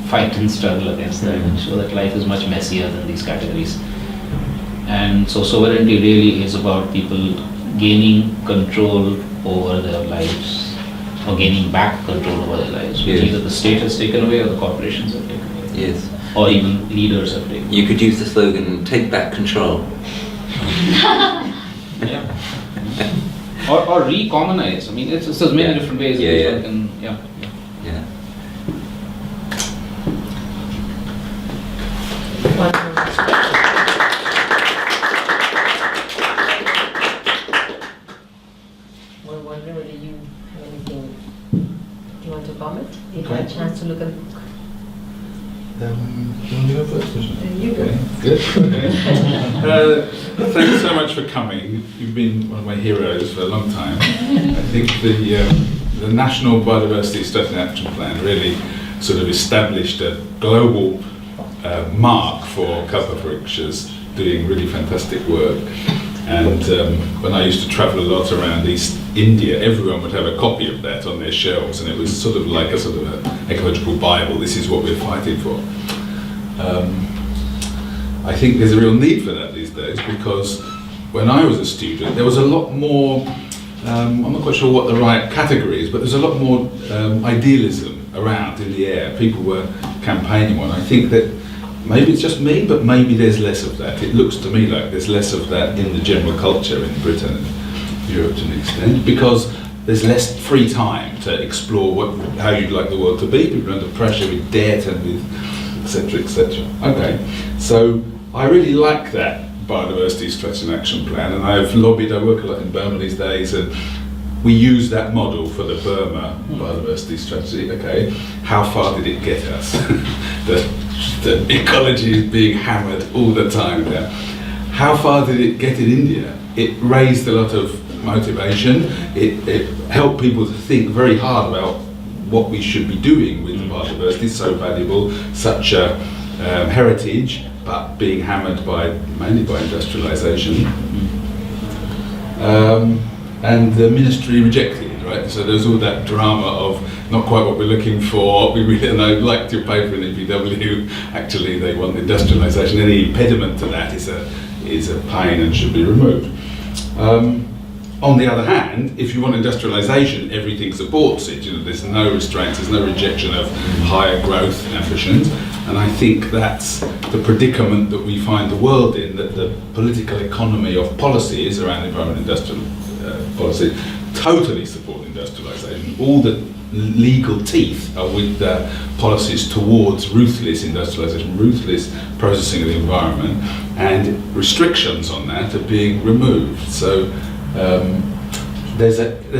Speaker 2: fight and struggle against that and show that life is much messier than these categories. And so sovereignty really is about people gaining control over their lives, or gaining back control over their lives, which either the state has taken away or the corporations have taken away.
Speaker 3: Yes.
Speaker 2: Or even leaders have taken away.
Speaker 3: You could use the slogan, take back control.
Speaker 2: Yeah. Or recommonize. I mean, there's many different ways in which one can,
Speaker 3: Yeah.
Speaker 1: We're wondering whether you have anything you want to comment? If you had a chance to look at the book.
Speaker 4: Do you want to go first?
Speaker 1: You go.
Speaker 4: Good. Thanks so much for coming. You've been one of my heroes for a long time. I think the National Biodiversity Strategy and Action Plan really sort of established a global mark for Kalpavriksha's doing really fantastic work. And when I used to travel a lot around East India, everyone would have a copy of that on their shelves, and it was sort of like a sort of an ecological Bible. This is what we're fighting for. I think there's a real need for that these days, because when I was a student, there was a lot more, I'm not quite sure what the right category is, but there's a lot more idealism around in the air. People were campaigning on. I think that maybe it's just me, but maybe there's less of that. It looks to me like there's less of that in the general culture in Britain and Europe to an extent, because there's less free time to explore how you'd like the world to be. People are under pressure with debt and with etc., etc. Okay, so I really like that biodiversity strategy and action plan, and I work a lot in Burma these days, and we use that model for the Burma biodiversity strategy. Okay, how far did it get us? The ecology is being hammered all the time there. How far did it get in India? It raised a lot of motivation. It helped people to think very hard about what we should be doing with the biodiversity. It's so valuable, such a heritage, but being hammered mainly by industrialization. And the ministry rejected it, right? So there's all that drama of not quite what we're looking for. And I liked your paper in EPW. Actually, they want industrialization. Any impediment to that is a pain and should be removed. On the other hand, if you want industrialization, everything supports it. You know, there's no restraints, there's no rejection of higher growth ambitions. And I think that's the predicament that we find the world in, that the political economy of policies around environment industrial policy totally support industrialization. All the legal teeth are with the policies towards ruthless industrialization, ruthless processing of the environment, and restrictions on that are being removed. So there's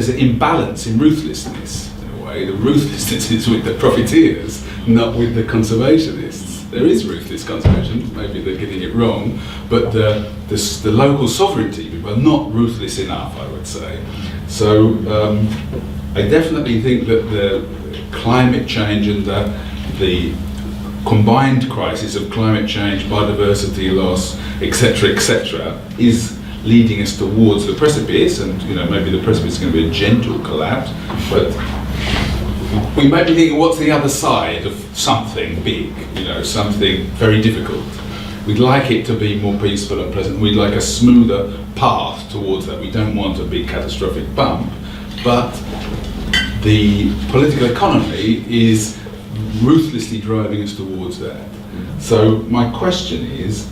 Speaker 4: an imbalance in ruthlessness in a way. The ruthlessness is with the profiteers, not with the conservationists. There is ruthless conservation, maybe they're getting it wrong, but the local sovereignty people are not ruthless enough, I would say. So I definitely think that the climate change and the combined crisis of climate change, biodiversity loss, etc., is leading us towards the precipice, and maybe the precipice is going to be a gentle collapse, but we might be thinking, what's the other side of something big, something very difficult? We'd like it to be more peaceful and pleasant. We'd like a smoother path towards that. We don't want a big catastrophic bump, but the political economy is ruthlessly driving us towards that. So my question is,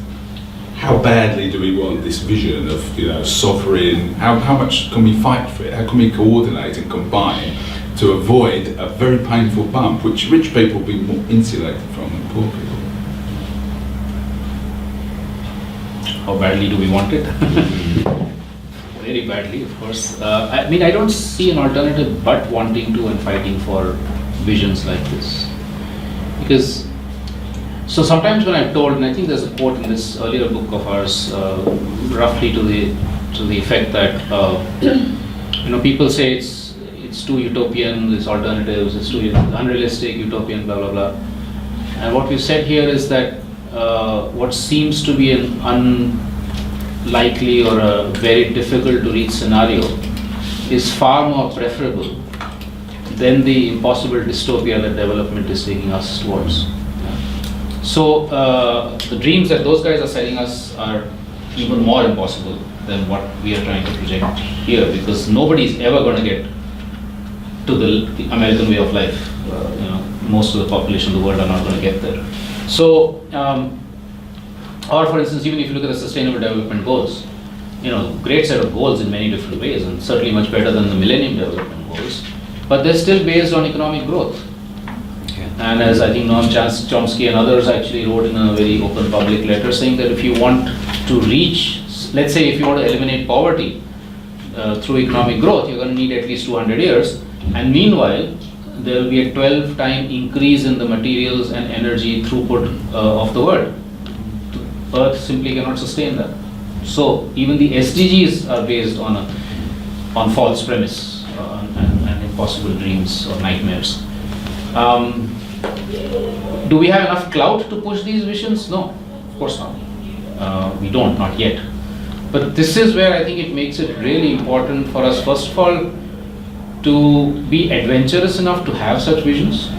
Speaker 4: how badly do we want this vision of sovereign? How much can we fight for it? How can we coordinate and combine to avoid a very painful bump, which rich people will be more insulated from than poor people?
Speaker 2: How badly do we want it? Very badly, of course. I mean, I don't see an alternative but wanting to and fighting for visions like this. Because, so sometimes when I'm told, and I think there's a quote in this earlier book of ours, roughly to the effect that, people say it's too utopian, there's alternatives, it's too unrealistic, utopian, blah, blah, blah. And what we've said here is that what seems to be an unlikely or a very difficult to reach scenario is far more preferable than the impossible dystopia that development is taking us towards. So the dreams that those guys are selling us are even more impossible than what we are trying to project here, because nobody is ever going to get to the American way of life. Most of the population of the world are not going to get there. So, or for instance, even if you look at the Sustainable Development Goals, great set of goals in many different ways, and certainly much better than the Millennium Development Goals, but they're still based on economic growth. And as I think Noam Chomsky and others actually wrote in a very open public letter, saying that if you want to reach, let's say if you want to eliminate poverty through economic growth, you're going to need at least 200 years. And meanwhile, there will be a 12-time increase in the materials and energy throughput of the world. Earth simply cannot sustain that. So even the SDGs are based on false premise and impossible dreams or nightmares. Do we have enough clout to push these visions? No, of course not. We don't, not yet. But this is where I think it makes it really important for us, first of all, to be adventurous enough to have such visions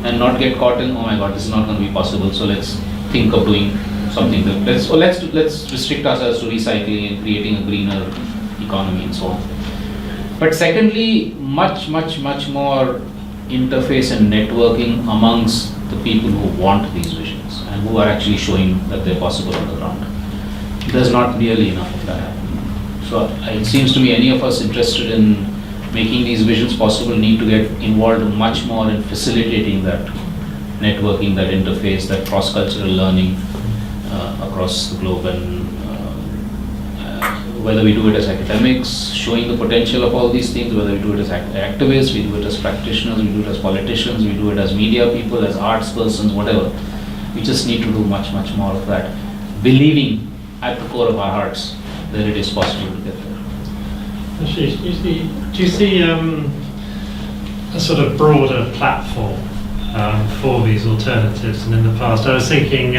Speaker 2: and not get caught in, oh my God, this is not going to be possible, so let's think of doing something. Let's restrict ourselves to recycling and creating a greener economy and so on. But secondly, much more interface and networking amongst the people who want these visions and who are actually showing that they're possible on the ground. There's not nearly enough of that happening. So it seems to me any of us interested in making these visions possible need to get involved much more in facilitating that networking, that interface, that cross-cultural learning across the globe, and whether we do it as academics, showing the potential of all these things, whether we do it as activists, we do it as practitioners, we do it as politicians, we do it as media people, as arts persons, whatever. We just need to do much more of that, believing at the core of our hearts that it is possible to get there.
Speaker 5: Ashish, do you see a sort of broader platform for these alternatives? And in the past, I was thinking,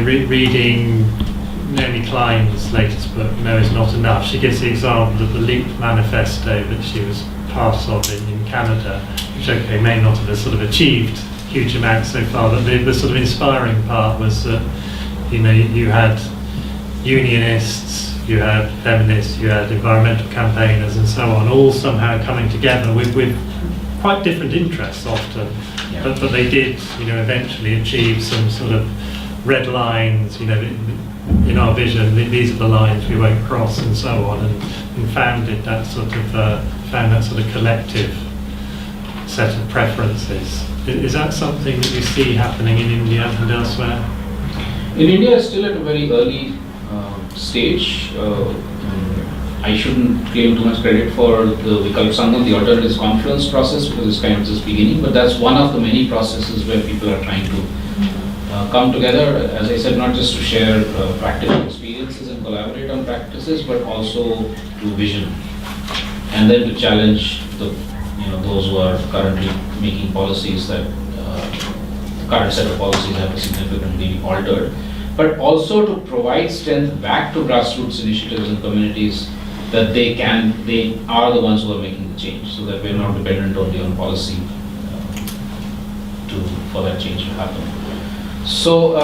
Speaker 5: reading Naomi Klein's latest book, No Is Not Enough. She gives the example of the LEAP manifesto that she was part of in Canada, which may not have sort of achieved huge amounts so far, but the sort of inspiring part was that you had unionists, you had feminists, you had environmental campaigners and so on, all somehow coming together with quite different interests often, but they did eventually achieve some sort of red lines, in our vision, these are the lines we won't cross and so on, and found that sort of collective set of preferences. Is that something that you see happening in India and elsewhere?
Speaker 2: In India, it's still at a very early stage. I shouldn't claim too much credit for the Vikalp Sangam, the Alternatives Conference process, because it's kind of just beginning, but that's one of the many processes where people are trying to come together, as I said, not just to share practical experiences and collaborate on practices, but also to vision, and then to challenge those who are currently making policies that the current set of policies have to significantly be altered, but also to provide strength back to grassroots initiatives and communities that they are the ones who are making the change, so that we're not dependent only on policy for that change to happen. So,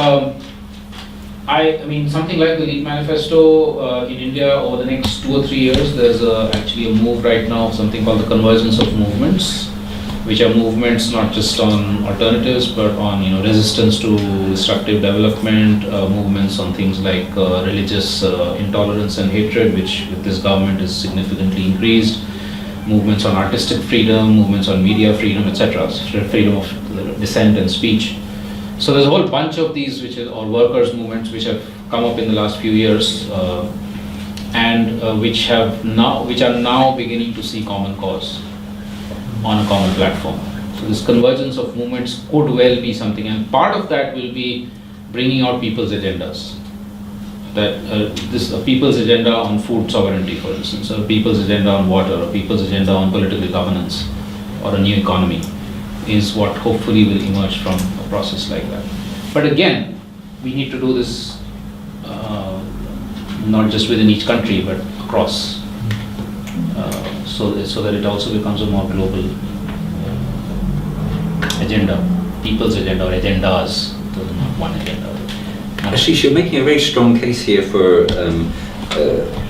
Speaker 2: I mean, something like the LEAP Manifesto in India over the next 2 or 3 years, there's actually a move right now of something called the convergence of movements, which are movements not just on alternatives, but on resistance to destructive development, movements on things like religious intolerance and hatred, which with this government is significantly increased, movements on artistic freedom, movements on media freedom, etc., freedom of dissent and speech. So there's a whole bunch of these, or workers' movements, which have come up in the last few years, and which are now beginning to see common cause on a common platform. So this convergence of movements could well be something, and part of that will be bringing out people's agendas. That a people's agenda on food sovereignty, for instance, or a people's agenda on water, or a people's agenda on political governance, or a new economy, is what hopefully will emerge from a process like that. But again, we need to do this not just within each country, but across, so that it also becomes a more global agenda. people's agenda or agendas. There's not one agenda.
Speaker 3: Ashish, you're making a very strong case here for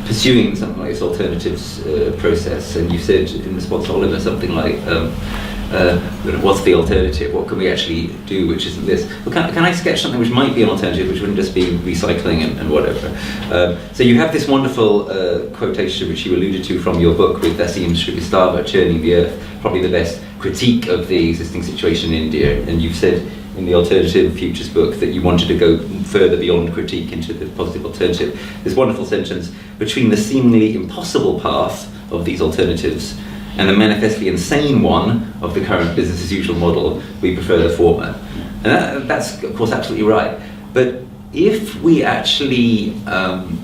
Speaker 3: pursuing something like this alternatives process, and you said in response to Oliver something like, what's the alternative? What can we actually do which isn't this? Well, can I sketch something which might be an alternative, which wouldn't just be recycling and whatever? So you have this wonderful quotation which you alluded to from your book with Vasim Shrivastava, Churning the Earth, probably the best critique of the existing situation in India, and you've said in the Alternative Futures book that you wanted to go further beyond critique into the positive alternative. This wonderful sentence, between the seemingly impossible path of these alternatives and the manifestly insane one of the current business as usual model, we prefer the former. And that's of course absolutely right. But if we actually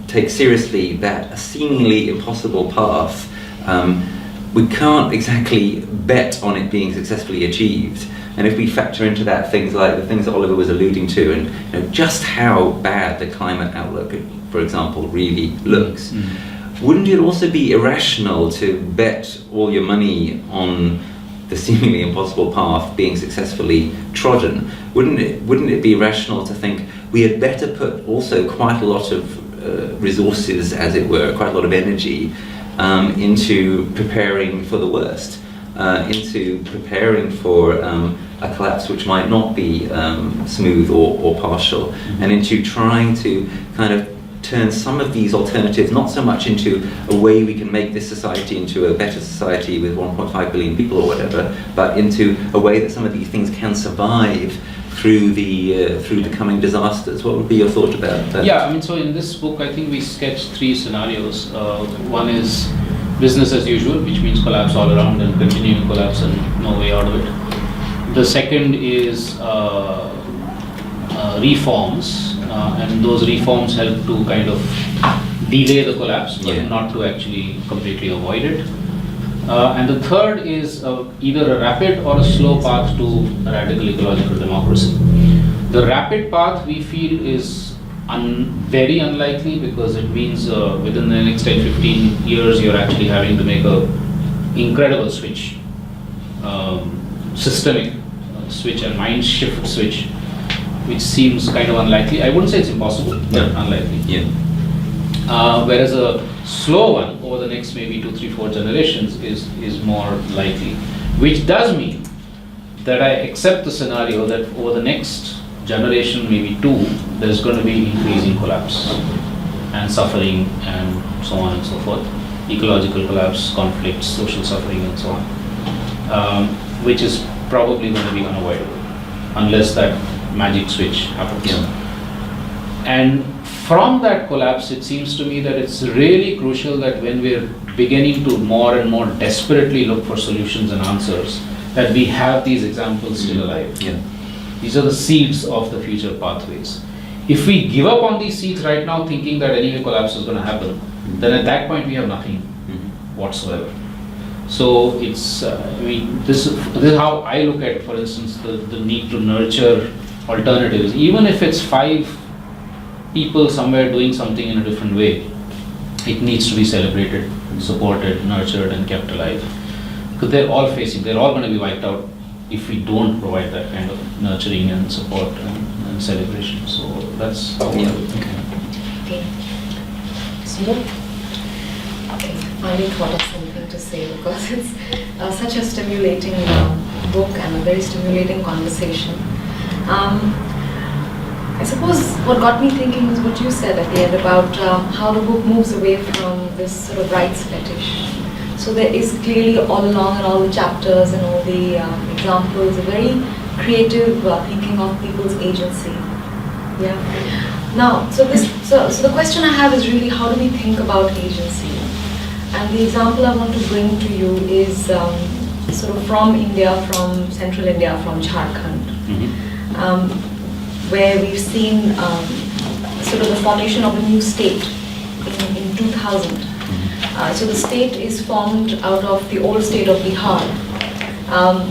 Speaker 3: take seriously that seemingly impossible path, we can't exactly bet on it being successfully achieved. And if we factor into that things like the things that Oliver was alluding to, and just how bad the climate outlook, for example, really looks, wouldn't it also be irrational to bet all your money on the seemingly impossible path being successfully trodden? Wouldn't it be rational to think we had better put also quite a lot of resources, as it were, quite a lot of energy into preparing for the worst, into preparing for a collapse which might not be smooth or partial, and into trying to kind of turn some of these alternatives not so much into a way we can make this society into a better society with 1.5 billion people or whatever, but into a way that some of these things can survive through the coming disasters. What would be your thought about that?
Speaker 2: Yeah, I mean, so in this book, I think we sketched 3 scenarios. One is business as usual, which means collapse all around and continuing collapse and no way out of it. The second is reforms, and those reforms help to kind of delay the collapse, but not to actually completely avoid it. And the third is either a rapid or a slow path to a radical ecological democracy. The rapid path we feel is very unlikely, because it means within the next 10-15 years you're actually having to make a incredible switch, systemic switch and mind shift switch, which seems kind of unlikely. I wouldn't say it's impossible, but unlikely. Whereas a slow one over the next maybe 2, 3, 4 generations is more likely, which does mean that I accept the scenario that over the next generation, maybe 2, there's going to be increasing collapse and suffering and so on and so forth, ecological collapse, conflicts, social suffering and so on, which is probably going to be unavoidable unless that magic switch happens. And from that collapse, it seems to me that it's really crucial that when we're beginning to more and more desperately look for solutions and answers, that we have these examples still alive. These are the seeds of the future pathways. If we give up on these seeds right now, thinking that anyway collapse is going to happen, then at that point we have nothing whatsoever. So it's, I mean, this is how I look at, for instance, the need to nurture alternatives. Even if it's 5 people somewhere doing something in a different way, it needs to be celebrated, supported, nurtured and kept alive. Because they're all going to be wiped out if we don't provide that kind of nurturing and support and celebration. So that's how I look at it.
Speaker 6: Okay. So, okay, finally thought of something to say, because it's such a stimulating book and a very stimulating conversation. I suppose what got me thinking was what you said at the end about how the book moves away from this sort of rights fetish. So there is clearly all along in all the chapters and all the examples a very creative thinking of people's agency. Now, so the question I have is really, how do we think about agency? And the example I want to bring to you is sort of from India, from central India, from Jharkhand. Where we've seen sort of the formation of a new state in 2000. So the state is formed out of the old state of Bihar,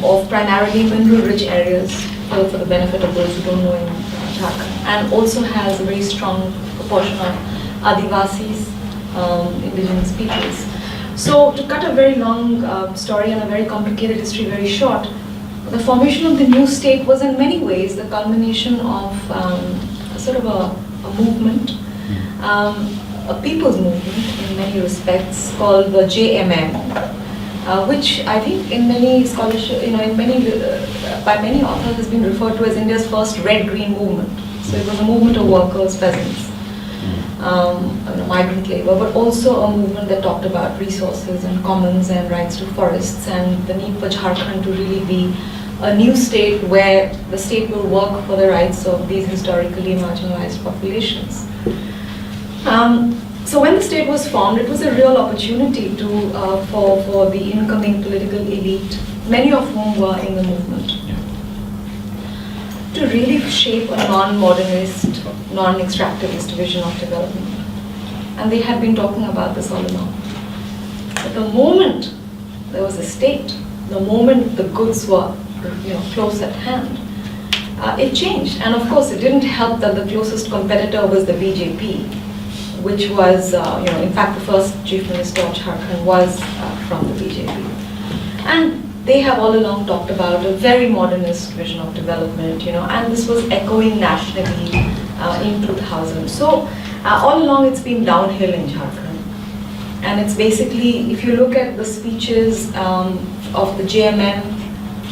Speaker 6: of primarily mineral-rich areas, for the benefit of those who don't know in Jharkhand, and also has a very strong proportion of Adivasis, indigenous peoples. So to cut a very long story and a very complicated history very short, the formation of the new state was in many ways the culmination of sort of a movement, a people's movement in many respects called the JMM, which I think in many scholarship, by many authors has been referred to as India's first red-green movement. So it was a movement of workers, peasants, migrant labor, but also a movement that talked about resources and commons and rights to forests and the need for Jharkhand to really be a new state where the state will work for the rights of these historically marginalized populations. So when the state was formed, it was a real opportunity for the incoming political elite, many of whom were in the movement, to really shape a non-modernist, non-extractivist vision of development. And they had been talking about this all along. But the moment there was a state, the moment the goods were close at hand, it changed. And of course, it didn't help that the closest competitor was the BJP, which was, in fact, the first chief minister of Jharkhand was from the BJP. And they have all along talked about a very modernist vision of development, and this was echoing nationally in 2000. So all along it's been downhill in Jharkhand. And it's basically, if you look at the speeches of the JMM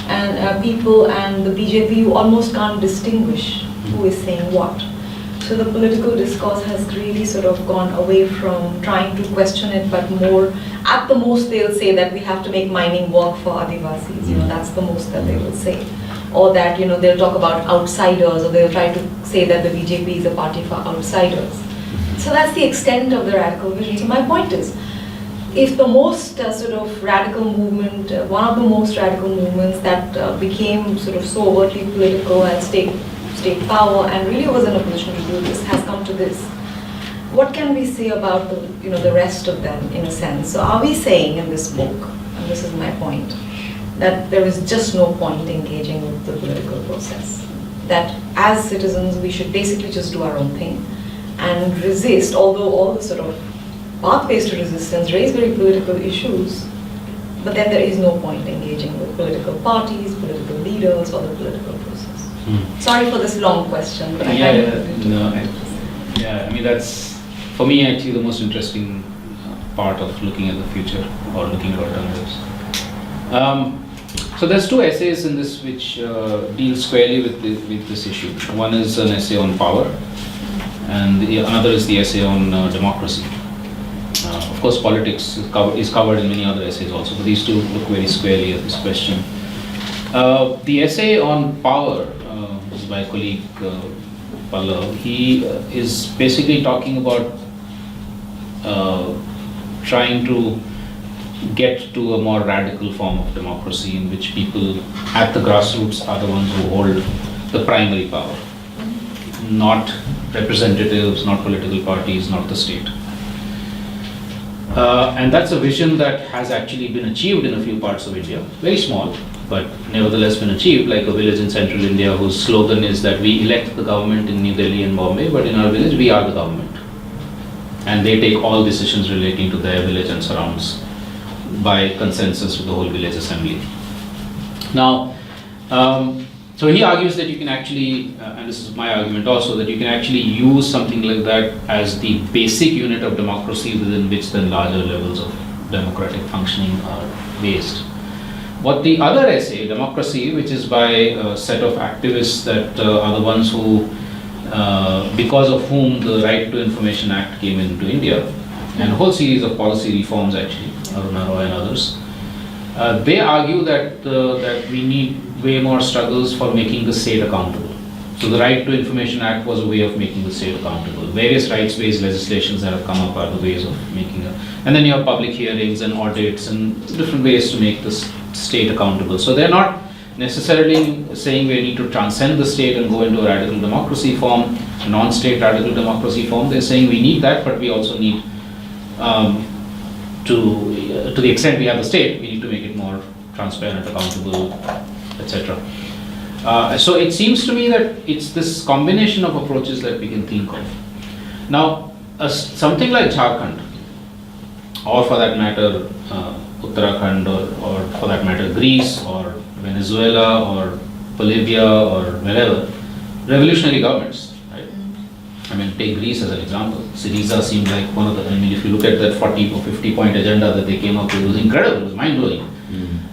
Speaker 6: and people and the BJP, you almost can't distinguish who is saying what. So the political discourse has really sort of gone away from trying to question it, but more, at the most they'll say that we have to make mining work for Adivasis, that's the most that they will say. Or that, they'll talk about outsiders, or they'll try to say that the BJP is a party for outsiders. So that's the extent of the radical vision. So my point is, if the most sort of radical movement, one of the most radical movements that became sort of so overtly political and state power and really was in a position to do this has come to this, what can we say about the rest of them in a sense? So are we saying in this book, and this is my point, that there is just no point engaging with the political process? That as citizens we should basically just do our own thing and resist, although all the sort of pathways to resistance raise very political issues, but then there is no point engaging with political parties, political leaders, or the political process. Sorry for this long question, but
Speaker 2: I mean that's, for me, actually the most interesting part of looking at the future or looking at alternatives. So there's two essays in this which deal squarely with this issue. One is an essay on power, and another is the essay on democracy. Of course, politics is covered in many other essays also, but these two look very squarely at this question. The essay on power is by colleague Pallav. He is basically talking about trying to get to a more radical form of democracy in which people at the grassroots are the ones who hold the primary power, not representatives, not political parties, not the state. And that's a vision that has actually been achieved in a few parts of India, very small, but nevertheless been achieved, like a village in central India whose slogan is that we elect the government in New Delhi and Bombay, but in our village we are the government. And they take all decisions relating to their village and surrounds by consensus with the whole village assembly. Now, so he argues that you can actually, and this is my argument also, that you can actually use something like that as the basic unit of democracy within which the larger levels of democratic functioning are based. But the other essay, Democracy, which is by a set of activists that are the ones who, because of whom the Right to Information Act came into India, and a whole series of policy reforms actually, Aruna Roy and others, they argue that we need way more struggles for making the state accountable. So the Right to Information Act was a way of making the state accountable. Various rights-based legislations that have come up are the ways of making it. And then you have public hearings and audits and different ways to make the state accountable. So they're not necessarily saying we need to transcend the state and go into a radical democracy form, a non-state radical democracy form. They're saying we need that, but we also need to the extent we have the state, we need to make it more transparent, accountable, etc. So it seems to me that it's this combination of approaches that we can think of. Now, something like Jharkhand, or for that matter Uttarakhand, or for that matter Greece or Venezuela, Venezuela or Bolivia or wherever, revolutionary governments, right? I mean, take Greece as an example. Syriza seemed like one of the, I mean, if you look at that 40 or 50 point agenda that they came up with, it was incredible, it was mind blowing.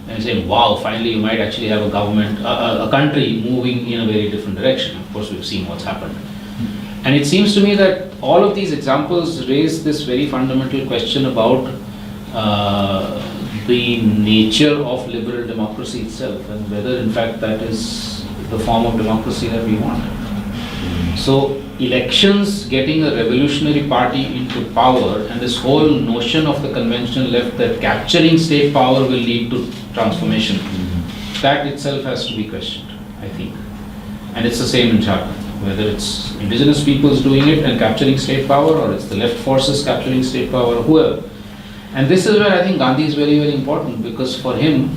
Speaker 2: And saying, wow, finally you might actually have a government, a country moving in a very different direction. Of course, we've seen what's happened. And it seems to me that all of these examples raise this very fundamental question about the nature of liberal democracy itself and whether in fact that is the form of democracy that we want. So elections getting a revolutionary party into power and this whole notion of the conventional left that capturing state power will lead to transformation, that itself has to be questioned, I think. And it's the same in Jharkhand, whether it's indigenous peoples doing it and capturing state power or it's the left forces capturing state power or whoever. And this is where I think Gandhi is very, very important because for him,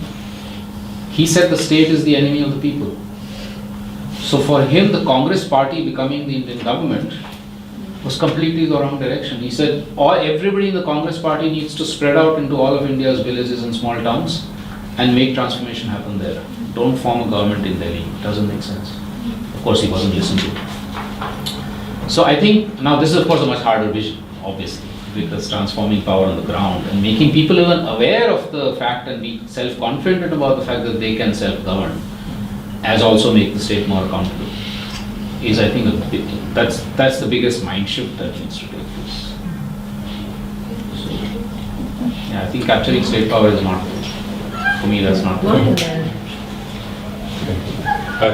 Speaker 2: he said the state is the enemy of the people. So for him, the Congress party becoming the Indian government was completely the wrong direction. He said, everybody in the Congress party needs to spread out into all of India's villages and small towns and make transformation happen there. Don't form a government in Delhi. It doesn't make sense. Of course, he wasn't listened to. So I think, now this is of course a much harder vision, obviously, because transforming power on the ground and making people even aware of the fact and be self-confident about the fact that they can self-govern, as also make the state more accountable, is I think that's the biggest mind shift that needs to take place. So, yeah, I think capturing state power is not, for me that's not good.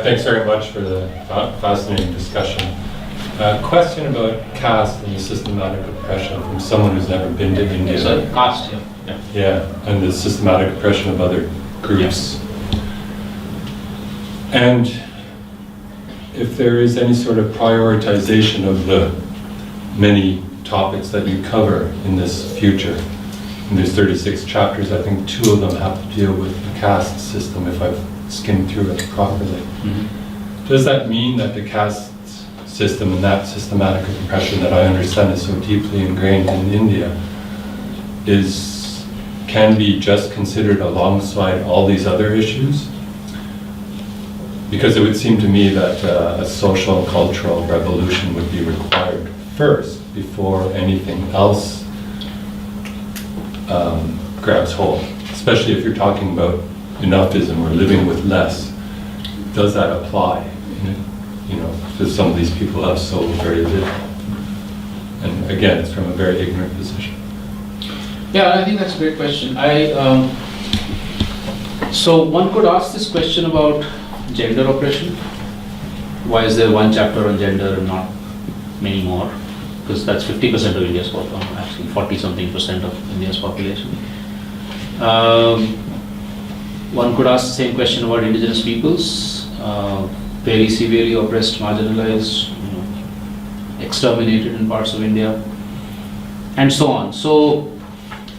Speaker 7: Thanks very much for the fascinating discussion. Question about caste and the systematic oppression from someone who's never been to India.
Speaker 2: So caste, yeah.
Speaker 7: Yeah, and the systematic oppression of other groups. And if there is any sort of prioritization of the many topics that you cover in this future, and there's 36 chapters, I think 2 of them have to deal with the caste system, if I've skimmed through it properly. Does that mean that the caste system and that systematic oppression that I understand is so deeply ingrained in India can be just considered alongside all these other issues? Because it would seem to me that a social and cultural revolution would be required first before anything else grabs hold, especially if you're talking about enoughism or living with less. Does that apply? Because some of these people have so very little. And again, it's from a very ignorant position.
Speaker 2: Yeah, I think that's a great question. So one could ask this question about gender oppression. Why is there one chapter on gender and not many more? Because that's 50% of India's population, actually 40-something% of India's population. One could ask the same question about indigenous peoples, very severely oppressed, marginalized, exterminated in parts of India, and so on. So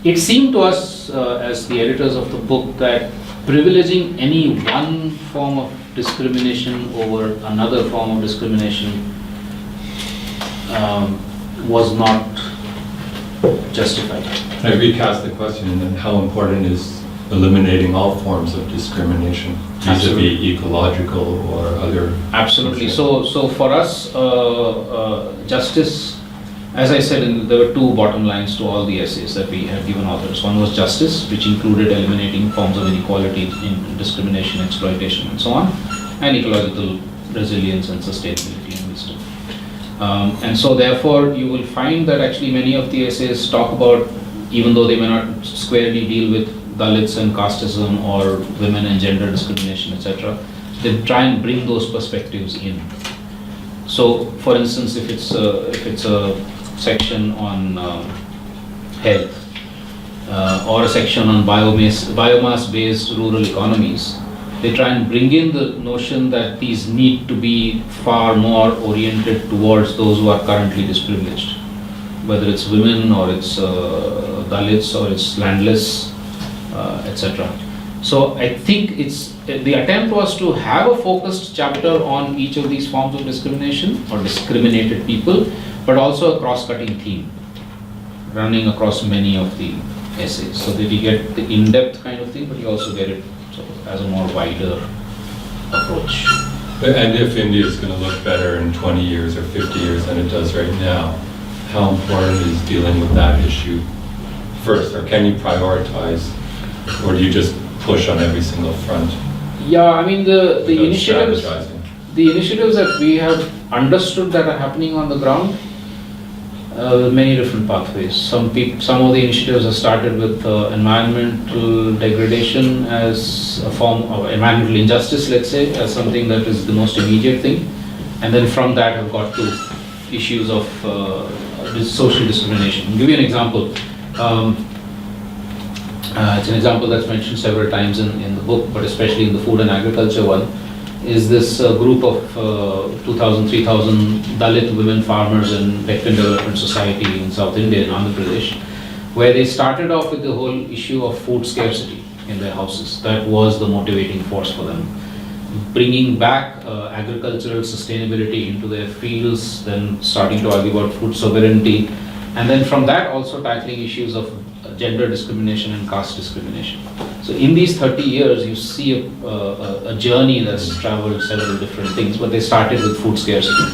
Speaker 2: it seemed to us as the editors of the book that privileging any one form of discrimination over another form of discrimination was not justified.
Speaker 7: I recast the question, and then how important is eliminating all forms of discrimination, vis-a-vis ecological or other?
Speaker 2: Absolutely. So for us, justice, as I said, there were 2 bottom lines to all the essays that we had given authors. One was justice, which included eliminating forms of inequality, in discrimination, exploitation, and so on, and ecological resilience and sustainability and wisdom. And so therefore, you will find that actually many of the essays talk about, even though they may not squarely deal with Dalits and casteism or women and gender discrimination, etc., they try and bring those perspectives in. So, for instance, if it's a section on health or a section on biomass-based rural economies, they try and bring in the notion that these need to be far more oriented towards those who are currently disprivileged, whether it's women or it's Dalits or it's landless, etc. So I think the attempt was to have a focused chapter on each of these forms of discrimination or discriminated people, but also a cross-cutting theme running across many of the essays, so that you get the in-depth kind of thing, but you also get it so as a more wider approach.
Speaker 7: And if India is going to look better in 20 years or 50 years than it does right now, how important is dealing with that issue first? Or can you prioritize? Or do you just push on every single front?
Speaker 2: Yeah, I mean the
Speaker 7: without
Speaker 2: initiatives.
Speaker 7: strategizing?
Speaker 2: The initiatives that we have understood that are happening on the ground, many different pathways. Some of the initiatives have started with environmental degradation as a form of environmental injustice, let's say, as something that is the most immediate thing. And then from that have got to issues of social discrimination. I'll give you an example. It's an example that's mentioned several times in the book, but especially in the food and agriculture one, is this group of 2,000, 3,000 Dalit women farmers in Deccan Development Society in South India, in Andhra Pradesh, where they started off with the whole issue of food scarcity in their houses. That was the motivating force for them. Bringing back agricultural sustainability into their fields, then starting to argue about food sovereignty, and then from that also tackling issues of gender discrimination and caste discrimination. So in these 30 years, you see a journey that's traveled several different things, but they started with food scarcity.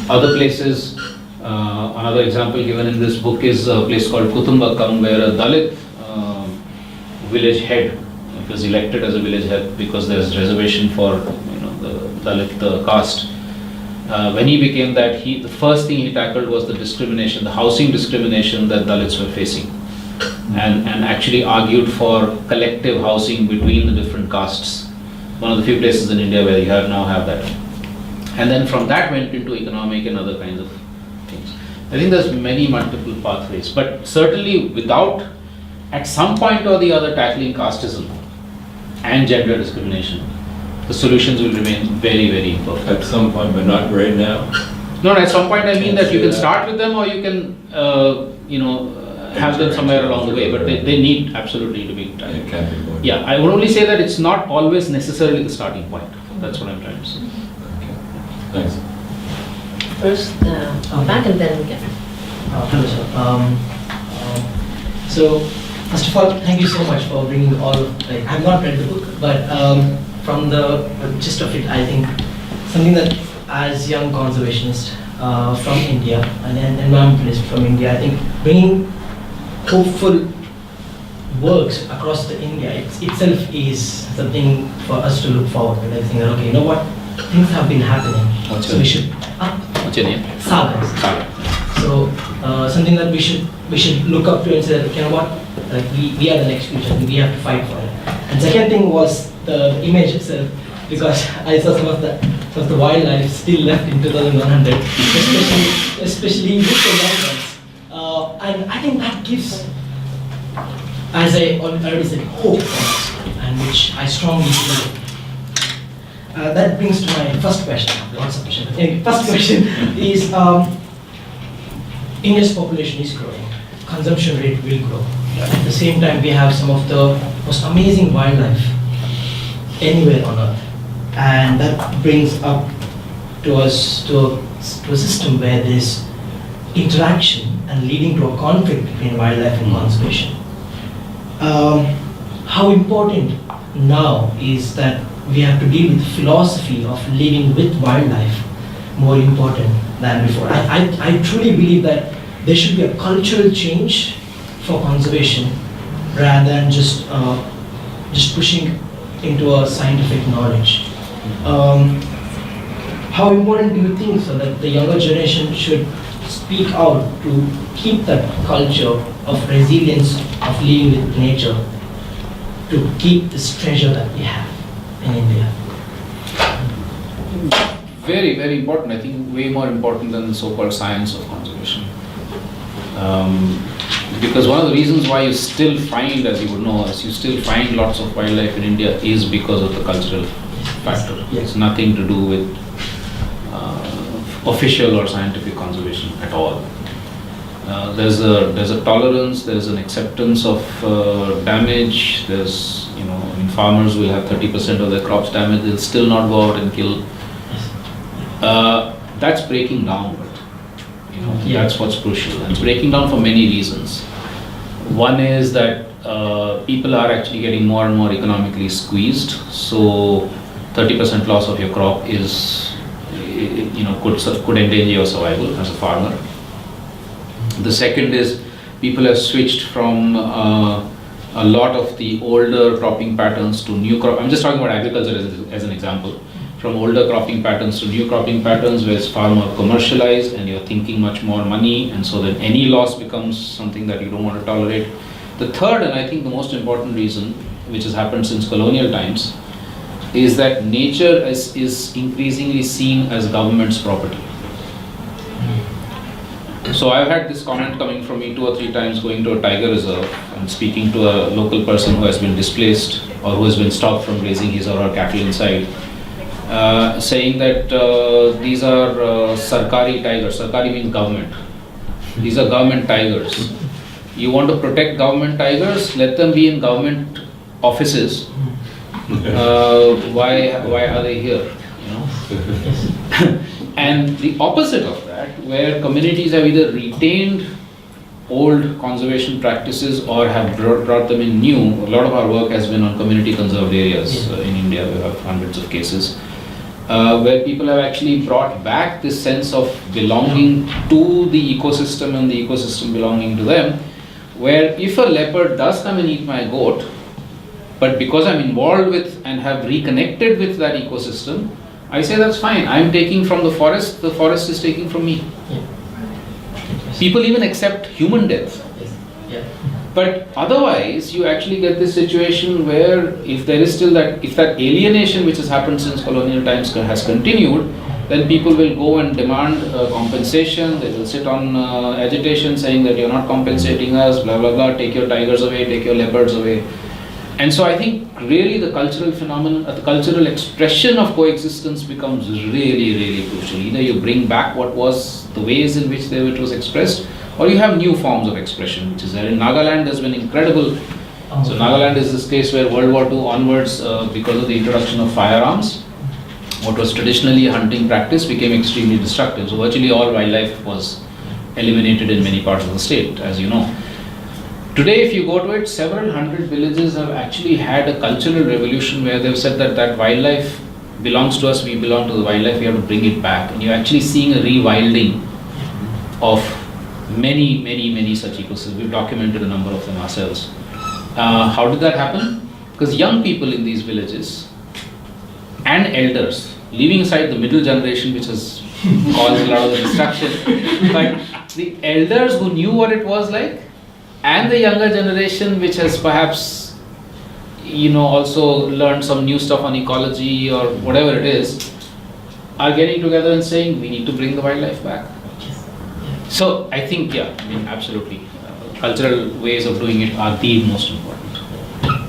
Speaker 2: Other places, another example given in this book is a place called Kutumbakam, where a Dalit village head was elected as a village head because there's reservation for the Dalit caste. When he became that, the first thing he tackled was the discrimination, the housing discrimination that Dalits were facing. And actually argued for collective housing between the different castes. One of the few places in India where you now have that. And then from that went into economic and other kinds of things. I think there's many multiple pathways, but certainly without, at some point or the other, tackling casteism and gender discrimination, the solutions will remain very, very imperfect.
Speaker 7: At some point, but not right now.
Speaker 2: No, at some point I mean that you can start with them or you can, have them somewhere along the way, but they need absolutely to be tackled.
Speaker 7: It can't be more.
Speaker 2: Yeah, I would only say that it's not always necessarily the starting point. That's what I'm trying to say.
Speaker 7: Okay. Thanks.
Speaker 1: First, back and then again.
Speaker 8: Hello, sir. So, first of all, thank you so much for bringing all. I have not read the book, but from the gist of it, I think something that, as young conservationist from India and an environmentalist from India, I think bringing hopeful works across the India itself is something for us to look forward to. I think that, okay, you know what, things have been happening,
Speaker 2: What's
Speaker 8: so
Speaker 2: your
Speaker 8: we
Speaker 2: name?
Speaker 8: should.
Speaker 2: What's your name?
Speaker 8: Sagas. So something that we should look up to and say that, you know what, like we are the next future, and we have to fight for it. And second thing was the image itself, because I saw some of the wildlife still left in 2100, especially with the young ones. And I think that gives, as I already said, hope for us, and which I strongly believe. That brings to my first question. Lots of questions. Anyway, first question is, India's population is growing. Consumption rate will grow. At the same time, we have some of the most amazing wildlife anywhere on earth. And that brings up to us to a system where there's interaction and leading to a conflict between wildlife and conservation. How important now is that we have to deal with the philosophy of living with wildlife more important than before. I truly believe that there should be a cultural change for conservation rather than just pushing into a scientific knowledge. How important do you think so that the younger generation should speak out to keep that culture of resilience, of living with nature, to keep this treasure that we have in India?
Speaker 2: Very, very important. I think way more important than the so-called science of conservation. Because one of the reasons why you still find, as you would know, you still find lots of wildlife in India is because of the cultural factor.
Speaker 8: Yes.
Speaker 2: It's nothing to do with official or scientific conservation at all. There's a tolerance, there's an acceptance of damage. There's, farmers will have 30% of their crops damaged, they'll still not go out and kill. That's breaking down, but that's what's crucial. And it's breaking down for many reasons. One is that people are actually getting more and more economically squeezed. So 30% loss of your crop is, could endanger your survival as a farmer. The second is people have switched from a lot of the older cropping patterns to new crop. I'm just talking about agriculture as an example. From older cropping patterns to new cropping patterns, where it's far more commercialized and you're thinking much more money, and so then any loss becomes something that you don't want to tolerate. The third, and I think the most important reason, which has happened since colonial times, is that nature is increasingly seen as government's property. So I've had this comment coming from me 2 or 3 times going to a tiger reserve and speaking to a local person who has been displaced or who has been stopped from grazing his or her cattle inside, saying that these are Sarkari tigers. Sarkari means government. These are government tigers. You want to protect government tigers? Let them be in government offices. Why are they here? And the opposite of that, where communities have either retained old conservation practices or have brought them in new. A lot of our work has been on community conserved areas in India. We have hundreds of cases where people have actually brought back this sense of belonging to the ecosystem and the ecosystem belonging to them, where if a leopard does come and eat my goat, but because I'm involved with and have reconnected with that ecosystem, I say that's fine. I'm taking from the forest is taking from me. People even accept human death. But otherwise, you actually get this situation where if there is still that, if that alienation which has happened since colonial times has continued, then people will go and demand compensation. They will sit on agitation saying that you're not compensating us, blah, blah, blah, take your tigers away, take your leopards away. And so I think really the cultural phenomenon, the cultural expression of coexistence becomes really, really crucial. Either you bring back what was the ways in which it was expressed, or you have new forms of expression, which is there. In Nagaland has been incredible. So Nagaland is this case where World War II onwards, because of the introduction of firearms, what was traditionally a hunting practice became extremely destructive. So virtually all wildlife was eliminated in many parts of the state, as you know. Today, if you go to it, several hundred villages have actually had a cultural revolution where they've said that wildlife belongs to us, we belong to the wildlife, we have to bring it back. And you're actually seeing a rewilding of many, many, many such ecosystems. We've documented a number of them ourselves. How did that happen? Because young people in these villages and elders, leaving aside the middle generation which has caused a lot of the destruction, but the elders who knew what it was like, and the younger generation which has perhaps, also learned some new stuff on ecology or whatever it is, are getting together and saying we need to bring the wildlife back. So I think, absolutely. Cultural ways of doing it are the most important.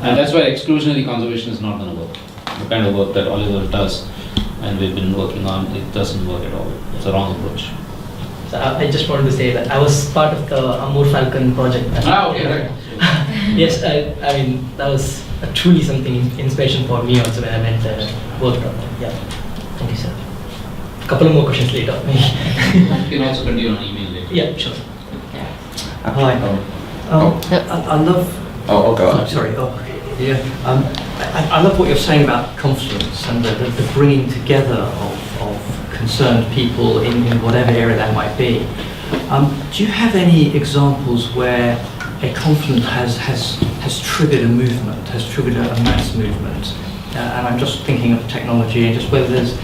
Speaker 2: And that's why exclusionary conservation is not going to work. The kind of work that Oliver does and we've been working on, it doesn't work at all. It's a wrong approach.
Speaker 8: So I just wanted to say that I was part of the Amur Falcon project.
Speaker 2: Okay, right.
Speaker 8: Yes, I mean, that was truly something inspiration for me also when I went worked on it. Yeah, thank you, sir. A couple of more questions later, maybe.
Speaker 2: You can also continue on email later.
Speaker 8: Yeah, sure.
Speaker 9: Hi. I love.
Speaker 3: Oh, okay.
Speaker 9: Sorry. Yeah. I love what you're saying about confluence and the bringing together of concerned people in whatever area that might be. Do you have any examples where a confluence has triggered a movement, has triggered a mass movement? And I'm just thinking of technology and just whether there's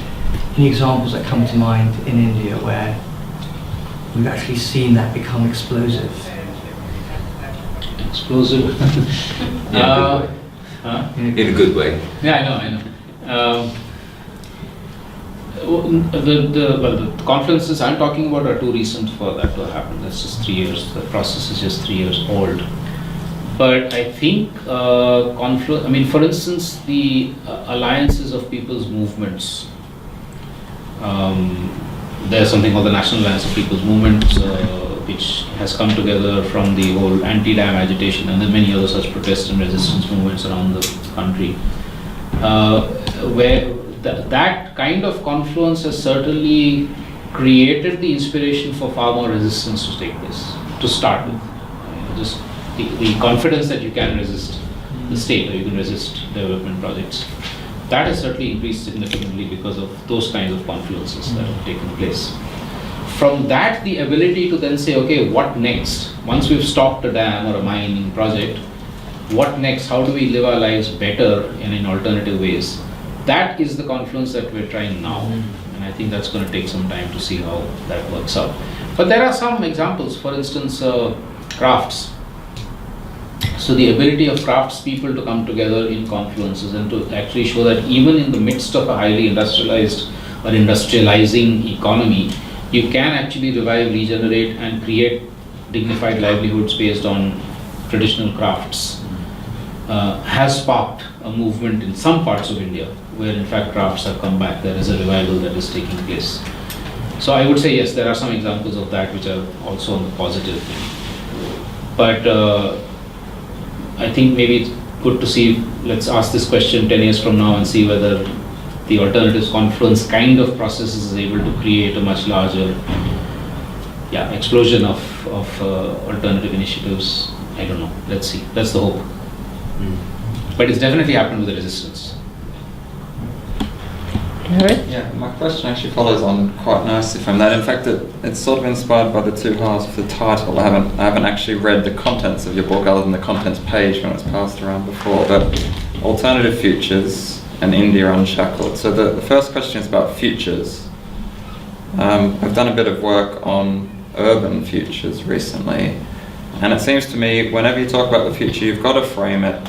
Speaker 9: any examples that come to mind in India where we've actually seen that become explosive.
Speaker 2: Explosive.
Speaker 3: In a good way.
Speaker 2: Yeah, I know. The conferences I'm talking about are too recent for that to happen. That's just 3 years. The process is just 3 years old. But I think for instance, the alliances of people's movements. There's something called the National Alliance of People's Movements, which has come together from the whole anti-dam agitation and then many other such protest and resistance movements around the country, where that kind of confluence has certainly created the inspiration for far more resistance to take place, to start with. Just the confidence that you can resist the state or you can resist development projects. That has certainly increased significantly because of those kinds of confluences that have taken place. From that, the ability to then say, okay, what next? Once we've stopped a dam or a mining project, what next? How do we live our lives better and in alternative ways? That is the confluence that we're trying now. And I think that's going to take some time to see how that works out. But there are some examples, for instance, crafts. So the ability of craftspeople to come together in confluences and to actually show that even in the midst of a highly industrialized or industrializing economy, you can actually revive, regenerate and create dignified livelihoods based on traditional crafts has sparked a movement in some parts of India where in fact crafts have come back. There is a revival that is taking place. So I would say yes, there are some examples of that which are also on the positive. But I think maybe it's good to see, let's ask this question 10 years from now and see whether the alternatives confluence kind of process is able to create a much larger explosion of alternative initiatives. I don't know. Let's see. That's the hope. But it's definitely happened with the resistance.
Speaker 10: Yeah, my question actually follows on quite nicely from that. In fact, it's sort of inspired by the two halves of the title. I haven't actually read the contents of your book other than the contents page when it's passed around before. But Alternative Futures and India Unshackled. So the first question is about futures. I've done a bit of work on urban futures recently, and it seems to me whenever you talk about the future, you've got to frame it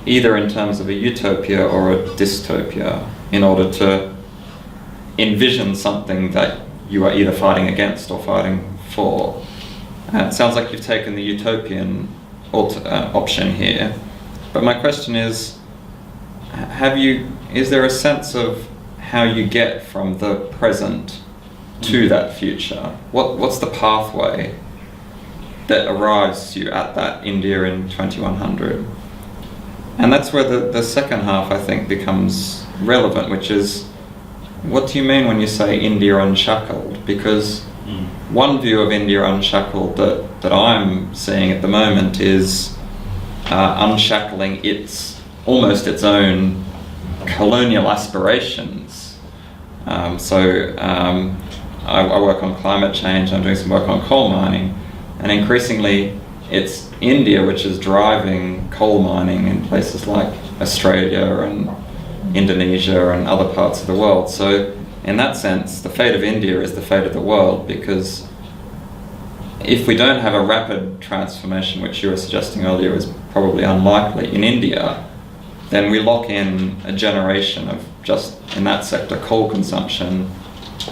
Speaker 10: either in terms of a utopia or a dystopia in order to envision something that you are either fighting against or fighting for. It sounds like you've taken the utopian option here, but my question is, is there a sense of how you get from the present to that future? What's the pathway that arrives you at that India in 2100? And that's where the second half, I think, becomes relevant, which is, what do you mean when you say India Unshackled? Because one view of India Unshackled that I'm seeing at the moment is unshackling almost its own colonial aspirations. I work on climate change, I'm doing some work on coal mining, and increasingly it's India which is driving coal mining in places like Australia and Indonesia and other parts of the world. So in that sense, the fate of India is the fate of the world, because if we don't have a rapid transformation, which you were suggesting earlier is probably unlikely in India, then we lock in a generation of just in that sector coal consumption,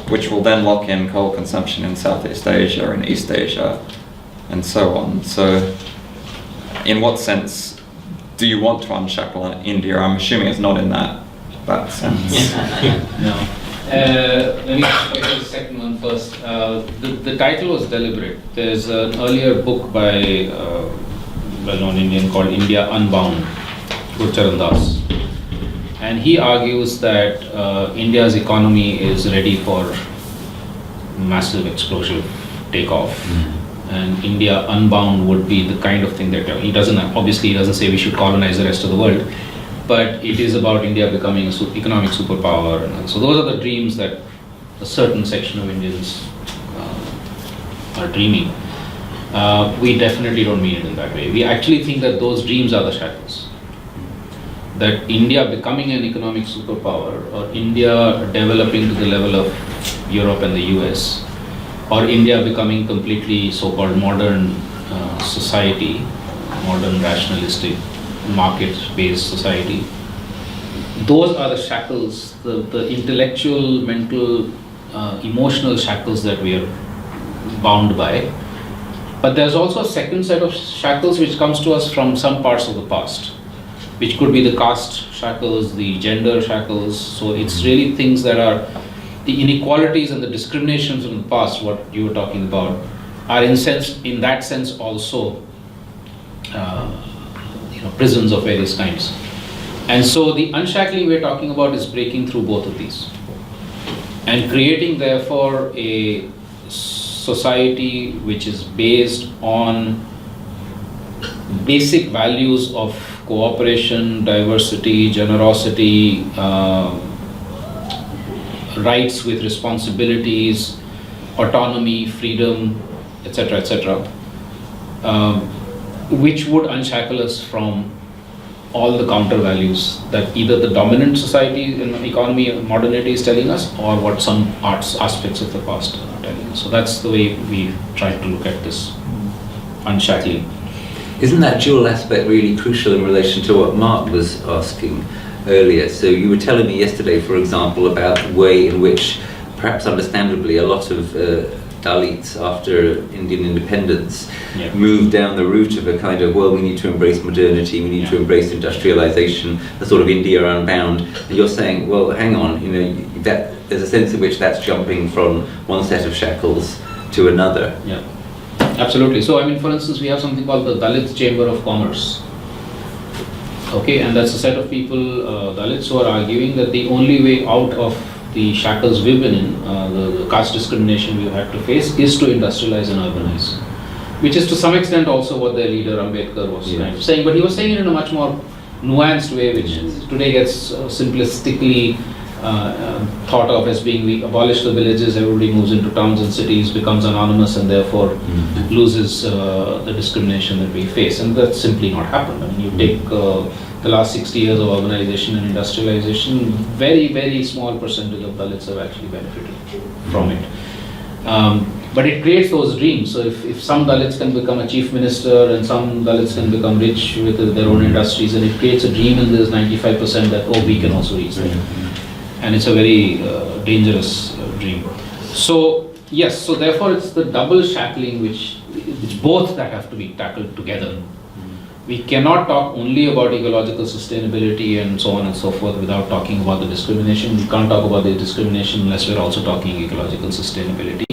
Speaker 10: which will then lock in coal consumption in Southeast Asia and East Asia and so on. So in what sense do you want to unshackle India? I'm assuming it's not in that sense.
Speaker 2: No. Let me get the second one first. The title was deliberate. There's an earlier book by a well-known Indian called India Unbound, Rupert, and he argues that India's economy is ready for massive explosive takeoff. And India Unbound would be the kind of thing that he doesn't say we should colonize the rest of the world, but it is about India becoming an economic superpower. And so those are the dreams that a certain section of Indians are dreaming. We definitely don't mean it in that way. We actually think that those dreams are the shackles. That India becoming an economic superpower, or India developing to the level of Europe and the US, or India becoming completely so-called modern society, modern rationalistic market-based society. Those are the shackles, the intellectual, mental, emotional shackles that we are bound by. But there's also a second set of shackles which comes to us from some parts of the past, which could be the caste shackles, the gender shackles. So it's really things that are the inequalities and the discriminations from the past, what you were talking about, are in that sense also prisons of various kinds. And so the unshackling we're talking about is breaking through both of these and creating therefore a society which is based on basic values of cooperation, diversity, generosity, rights with responsibilities, autonomy, freedom, etc., etc., which would unshackle us from all the counter values that either the dominant society and economy of modernity is telling us, or what some arts aspects of the past are telling us. So that's the way we try to look at this unshackling.
Speaker 3: Isn't that dual aspect really crucial in relation to what Mark was asking earlier? So you were telling me yesterday, for example, about the way in which, perhaps understandably, a lot of Dalits after Indian independence moved down the route of a kind of, well, we need to embrace modernity, we need to embrace industrialization, a sort of India unbound. And you're saying, well, hang on, that there's a sense in which that's jumping from one set of shackles to another.
Speaker 2: Yeah. Absolutely. So, I mean, for instance, we have something called the Dalit Chamber of Commerce. Okay, and that's a set of people, Dalits, who are arguing that the only way out of the shackles we've been in, the caste discrimination we've had to face, is to industrialize and urbanize. Which is to some extent also what their leader Ambedkar was kind of saying, but he was saying it in a much more nuanced way, which today gets simplistically thought of as being, we abolish the villages, everybody moves into towns and cities, becomes anonymous, and therefore loses the discrimination that we face. And that's simply not happened. I mean, you take the last 60 years of urbanization and industrialization, very, very small percentage of Dalits have actually benefited from it. But it creates those dreams. So if some Dalits can become a chief minister and some Dalits can become rich with their own industries, and it creates a dream in this 95% that, oh, we can also reach there. And it's a very dangerous dream. So, yes, so therefore it's the double shackling which both that have to be tackled together. We cannot talk only about ecological sustainability and so on and so forth without talking about the discrimination. We can't talk about the discrimination unless we're also talking ecological sustainability.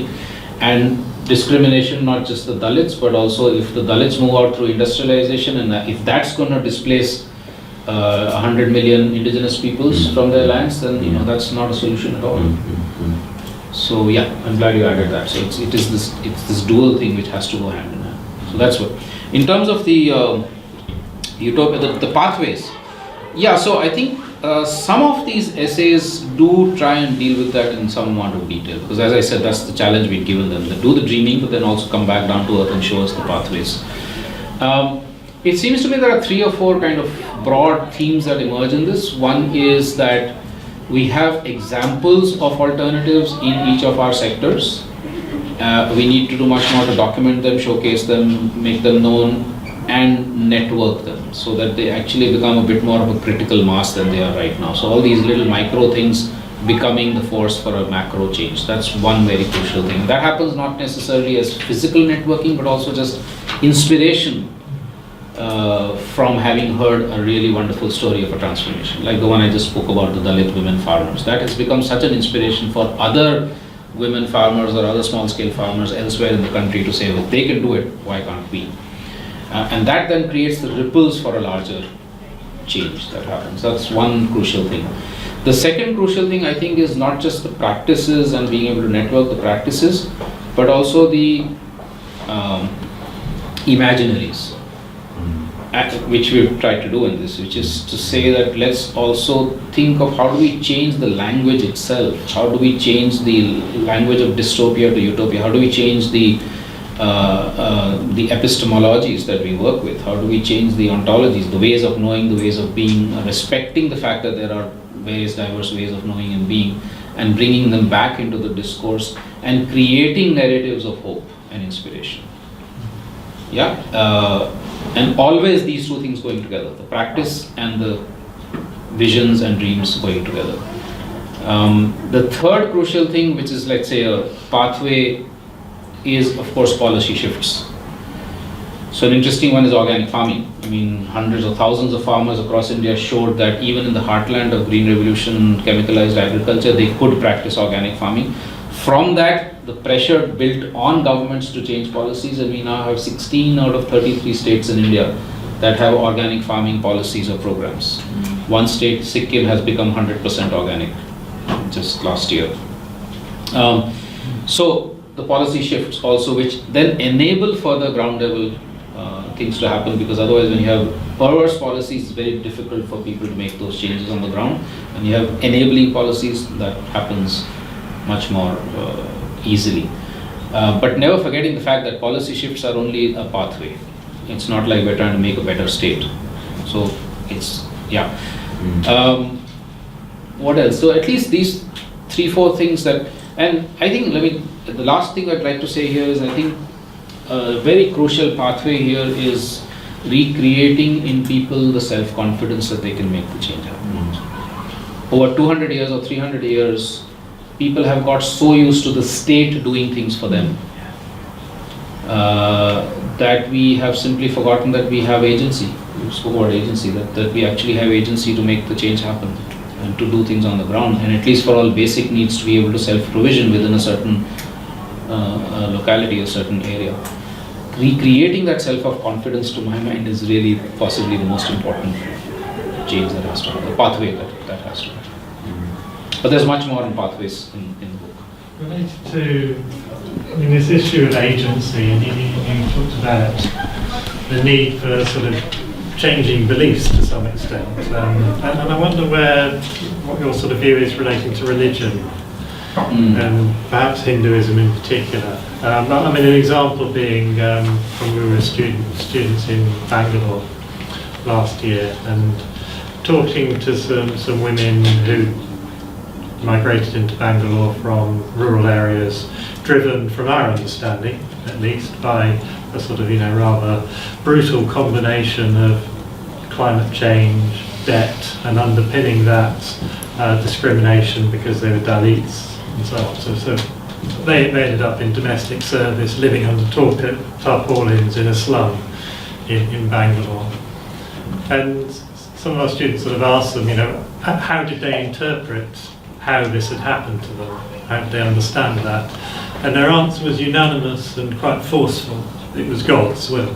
Speaker 2: And discrimination, not just the Dalits, but also if the Dalits move out through industrialization, and if that's going to displace 100 million indigenous peoples from their lands, then that's not a solution at all. So yeah, I'm glad you added that. So it's this dual thing which has to go hand in hand. So that's what. In terms of the utopia, the pathways. Yeah, so I think some of these essays do try and deal with that in some amount of detail, because as I said, that's the challenge we've given them. They do the dreaming, but then also come back down to earth and show us the pathways. It seems to me there are 3 or 4 kind of broad themes that emerge in this. One is that we have examples of alternatives in each of our sectors. We need to do much more to document them, showcase them, make them known, and network them so that they actually become a bit more of a critical mass than they are right now. So all these little micro things becoming the force for a macro change. That's one very crucial thing. That happens not necessarily as physical networking, but also just inspiration from having heard a really wonderful story of a transformation, like the one I just spoke about, the Dalit women farmers. That has become such an inspiration for other women farmers or other small-scale farmers elsewhere in the country to say, well, they can do it, why can't we? And that then creates the ripples for a larger change that happens. That's one crucial thing. The second crucial thing, I think, is not just the practices and being able to network the practices, but also the imaginaries, which we've tried to do in this, which is to say that let's also think of how do we change the language itself, how do we change the language of dystopia to utopia, how do we change the epistemologies that we work with, how do we change the ontologies, the ways of knowing, the ways of being, respecting the fact that there are various diverse ways of knowing and being, and bringing them back into the discourse and creating narratives of hope and inspiration. Yeah, and always these two things going together, the practice and the visions and dreams going together. The third crucial thing, which is, let's say, a pathway, is of course policy shifts. So an interesting one is organic farming. I mean, hundreds of thousands of farmers across India showed that even in the heartland of green revolution, chemicalized agriculture, they could practice organic farming. From that, the pressure built on governments to change policies, and we now have 16 out of 33 states in India that have organic farming policies or programs. One state, Sikkim, has become 100% organic just last year. So the policy shifts also, which then enable further ground level things to happen, because otherwise when you have perverse policies, it's very difficult for people to make those changes on the ground. When you have enabling policies, that happens much more easily. But never forgetting the fact that policy shifts are only a pathway. It's not like we're trying to make a better state. So it's, yeah. What else? So at least these 3-4 things that, and I think, the last thing I'd like to say here is, I think a very crucial pathway here is recreating in people the self-confidence that they can make the change happen. Over 200 years or 300 years, people have got so used to the state doing things for them that we have simply forgotten that we have agency. We spoke about agency, that we actually have agency to make the change happen and to do things on the ground, and at least for all basic needs to be able to self-provision within a certain locality, a certain area. Recreating that self-confidence, to my mind, is really possibly the most important change that has to happen, the pathway that has to happen. But there's much more in pathways in the book.
Speaker 5: Related to, this issue of agency, and you talked about the need for sort of changing beliefs to some extent, and I wonder what your sort of view is relating to religion, and perhaps Hinduism in particular. An example being when we were students in Bangalore last year, and talking to some women who migrated into Bangalore from rural areas, driven, from our understanding at least, by a sort of rather brutal combination of climate change, debt, and underpinning that discrimination because they were Dalits and so on. So they ended up in domestic service, living under tarpaulins in a slum in Bangalore. And some of our students sort of asked them, how did they interpret how this had happened to them? How did they understand that? And their answer was unanimous and quite forceful. It was God's will.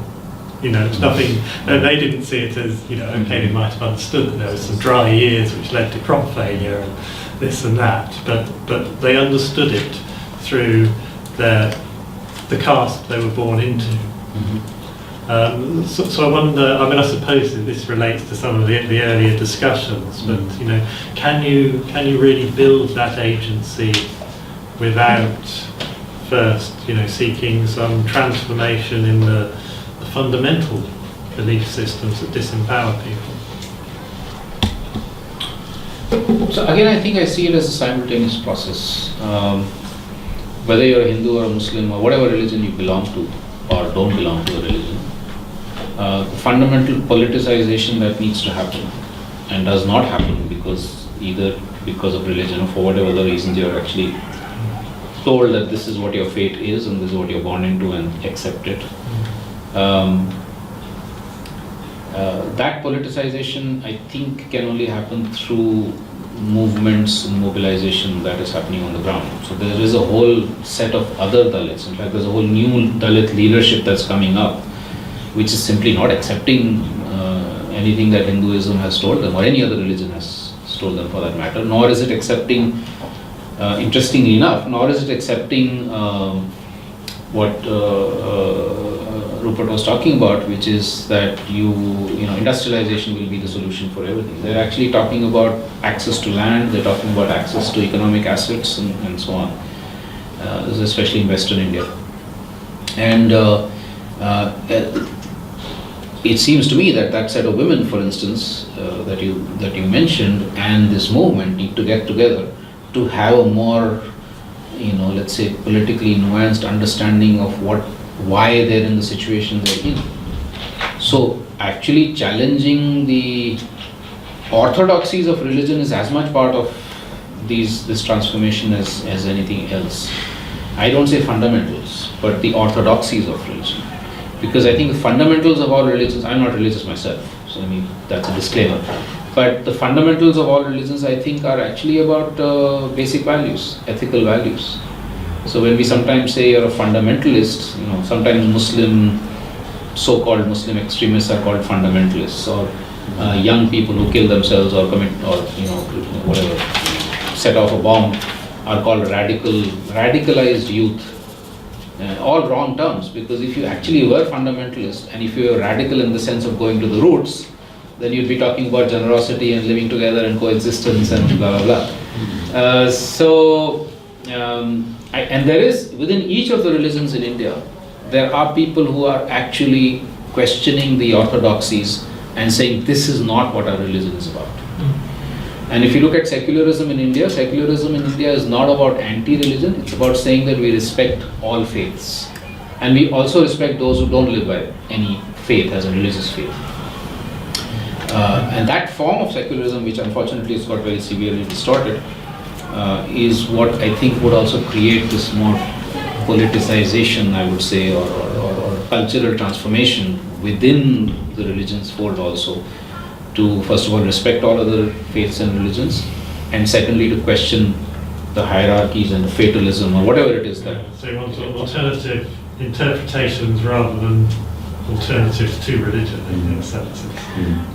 Speaker 5: It's nothing, they didn't see it as, okay, they might have understood that there was some dry years which led to crop failure and this and that, but they understood it through the caste they were born into. So I wonder, I suppose that this relates to some of the earlier discussions, but can you really build that agency without first, seeking some transformation in the fundamental belief systems that disempower people?
Speaker 2: So again, I think I see it as a simultaneous process. Whether you're a Hindu or a Muslim or whatever religion you belong to or don't belong to a religion, the fundamental politicization that needs to happen and does not happen either because of religion or for whatever the reasons you're actually told that this is what your fate is and this is what you're born into and accept it. That politicization, I think, can only happen through movements and mobilization that is happening on the ground. So there is a whole set of other Dalits. In fact, there's a whole new Dalit leadership that's coming up, which is simply not accepting anything that Hinduism has told them, or any other religion has told them for that matter, nor is it accepting, interestingly enough, nor is it accepting what Rupert was talking about, which is that industrialization will be the solution for everything. They're actually talking about access to land, they're talking about access to economic assets and so on. This is especially in Western India. And it seems to me that set of women, for instance, that you mentioned, and this movement need to get together to have a more, let's say, politically nuanced understanding of why they're in the situation they're in. So actually challenging the orthodoxies of religion is as much part of this transformation as anything else. I don't say fundamentals, but the orthodoxies of religion. Because I think the fundamentals of all religions, I'm not religious myself, so that's a disclaimer. But the fundamentals of all religions, I think, are actually about basic values, ethical values. So when we sometimes say you're a fundamentalist, sometimes so-called Muslim extremists are called fundamentalists, or young people who kill themselves or commit, or whatever, set off a bomb, are called radicalized youth. all wrong terms, because if you actually were fundamentalist and if you were radical in the sense of going to the roots, then you'd be talking about generosity and living together and coexistence and blah blah blah. And there is, within each of the religions in India, there are people who are actually questioning the orthodoxies and saying this is not what our religion is about. And if you look at secularism in India is not about anti-religion, it's about saying that we respect all faiths. And we also respect those who don't live by any faith as a religious faith. And that form of secularism, which unfortunately has got very severely distorted, is what I think would also create this more politicization, I would say, or cultural transformation within the religion's fold also, to first of all respect all other faiths and religions, and secondly to question the hierarchies and the fatalism or whatever it is that.
Speaker 5: So you want alternative interpretations rather than alternatives to religion in a sense.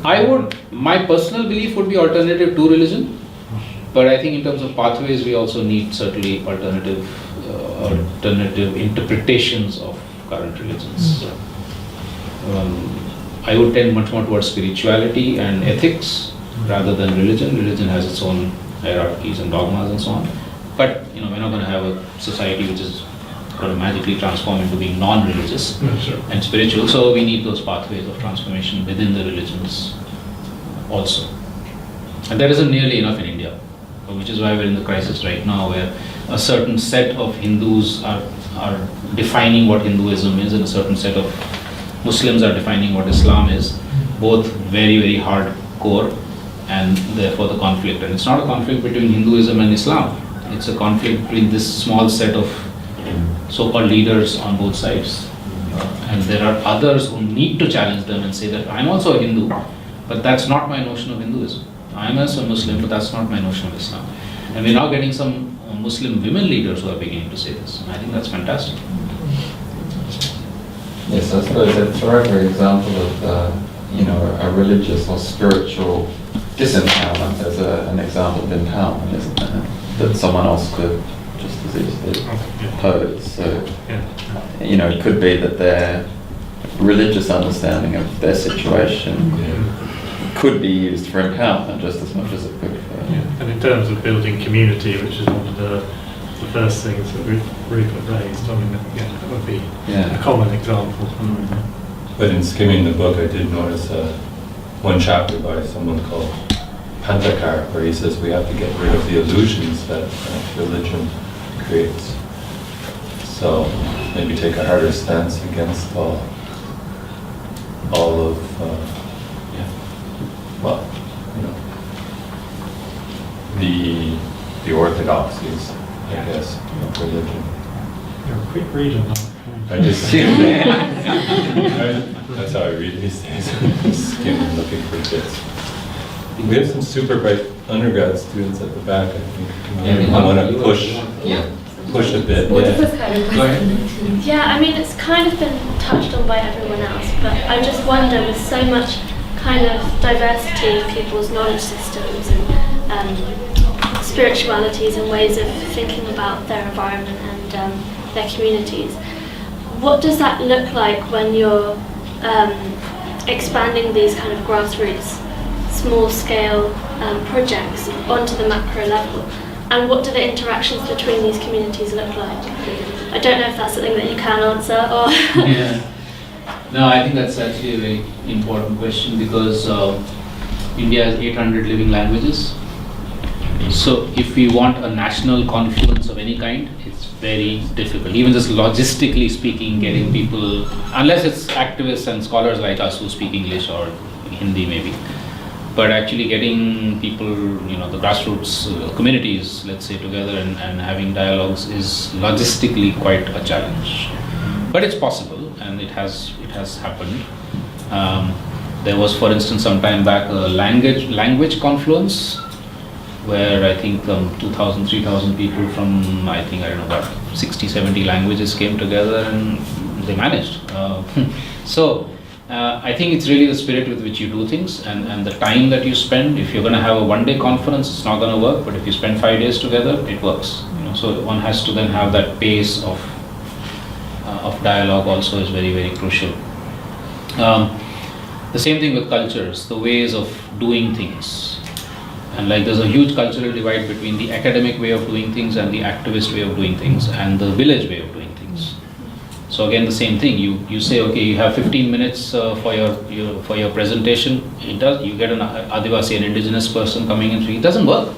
Speaker 2: My personal belief would be alternative to religion, but I think in terms of pathways we also need certainly alternative interpretations of current religions. I would tend much more towards spirituality and ethics rather than religion. Religion has its own hierarchies and dogmas and so on. But we're not going to have a society which is going to magically transform into being non-religious and spiritual. So we need those pathways of transformation within the religions also. And there isn't nearly enough in India, which is why we're in the crisis right now, where a certain set of Hindus are defining what Hinduism is, and a certain set of Muslims are defining what Islam is, both very, very hardcore, and therefore the conflict. And it's not a conflict between Hinduism and Islam, it's a conflict between this small set of so-called leaders on both sides. And there are others who need to challenge them and say that I'm also a Hindu, but that's not my notion of Hinduism. I'm also a Muslim, but that's not my notion of Islam. And we're now getting some Muslim women leaders who are beginning to say this. And I think that's fantastic.
Speaker 10: Yes, I suppose that's a very example of, a religious or spiritual disempowerment as an example of empowerment, isn't it? That someone else could just as easily pose. So, it could be that their religious understanding of their situation could be used for empowerment just as much as it could for...
Speaker 5: And in terms of building community, which is one of the first things that Rupert raised, that would be a common example.
Speaker 7: But in skimming the book, I did notice one chapter by someone called Pantakar, where he says we have to get rid of the illusions that religion creates. So maybe take a harder stance against all of, the orthodoxies, I guess, of religion.
Speaker 5: You're a quick reader now.
Speaker 7: I just that's how I read these days. Skimming, looking for bits. We have some super bright undergrad students at the back, I think. I want to push a bit.
Speaker 11: Yeah, it's kind of been touched on by everyone else, but I just wonder, with so much kind of diversity in people's knowledge systems and spiritualities and ways of thinking about their environment and their communities, what does that look like when you're expanding these kind of grassroots, small-scale projects onto the macro level? And what do the interactions between these communities look like? I don't know if that's something that you can answer or...
Speaker 2: No, I think that's actually a very important question, because India has 800 living languages. So if we want a national confluence of any kind, it's very difficult. Even just logistically speaking, getting people, unless it's activists and scholars like us who speak English or Hindi maybe, but actually getting people, the grassroots communities, let's say, together and having dialogues is logistically quite a challenge. But it's possible, and it has happened. There was, for instance, some time back, a language confluence, where I think 2,000, 3,000 people from, about 60, 70 languages came together and they managed. So I think it's really the spirit with which you do things and the time that you spend. If you're going to have a one-day conference, it's not going to work, but if you spend 5 days together, it works. So one has to then have that pace of of dialogue also is very, very crucial. The same thing with cultures, the ways of doing things. And like there's a huge cultural divide between the academic way of doing things and the activist way of doing things and the village way of doing things. So again, the same thing. You say, okay, you have 15 minutes for your presentation. You get an Adivasi, an indigenous person coming in. It doesn't work.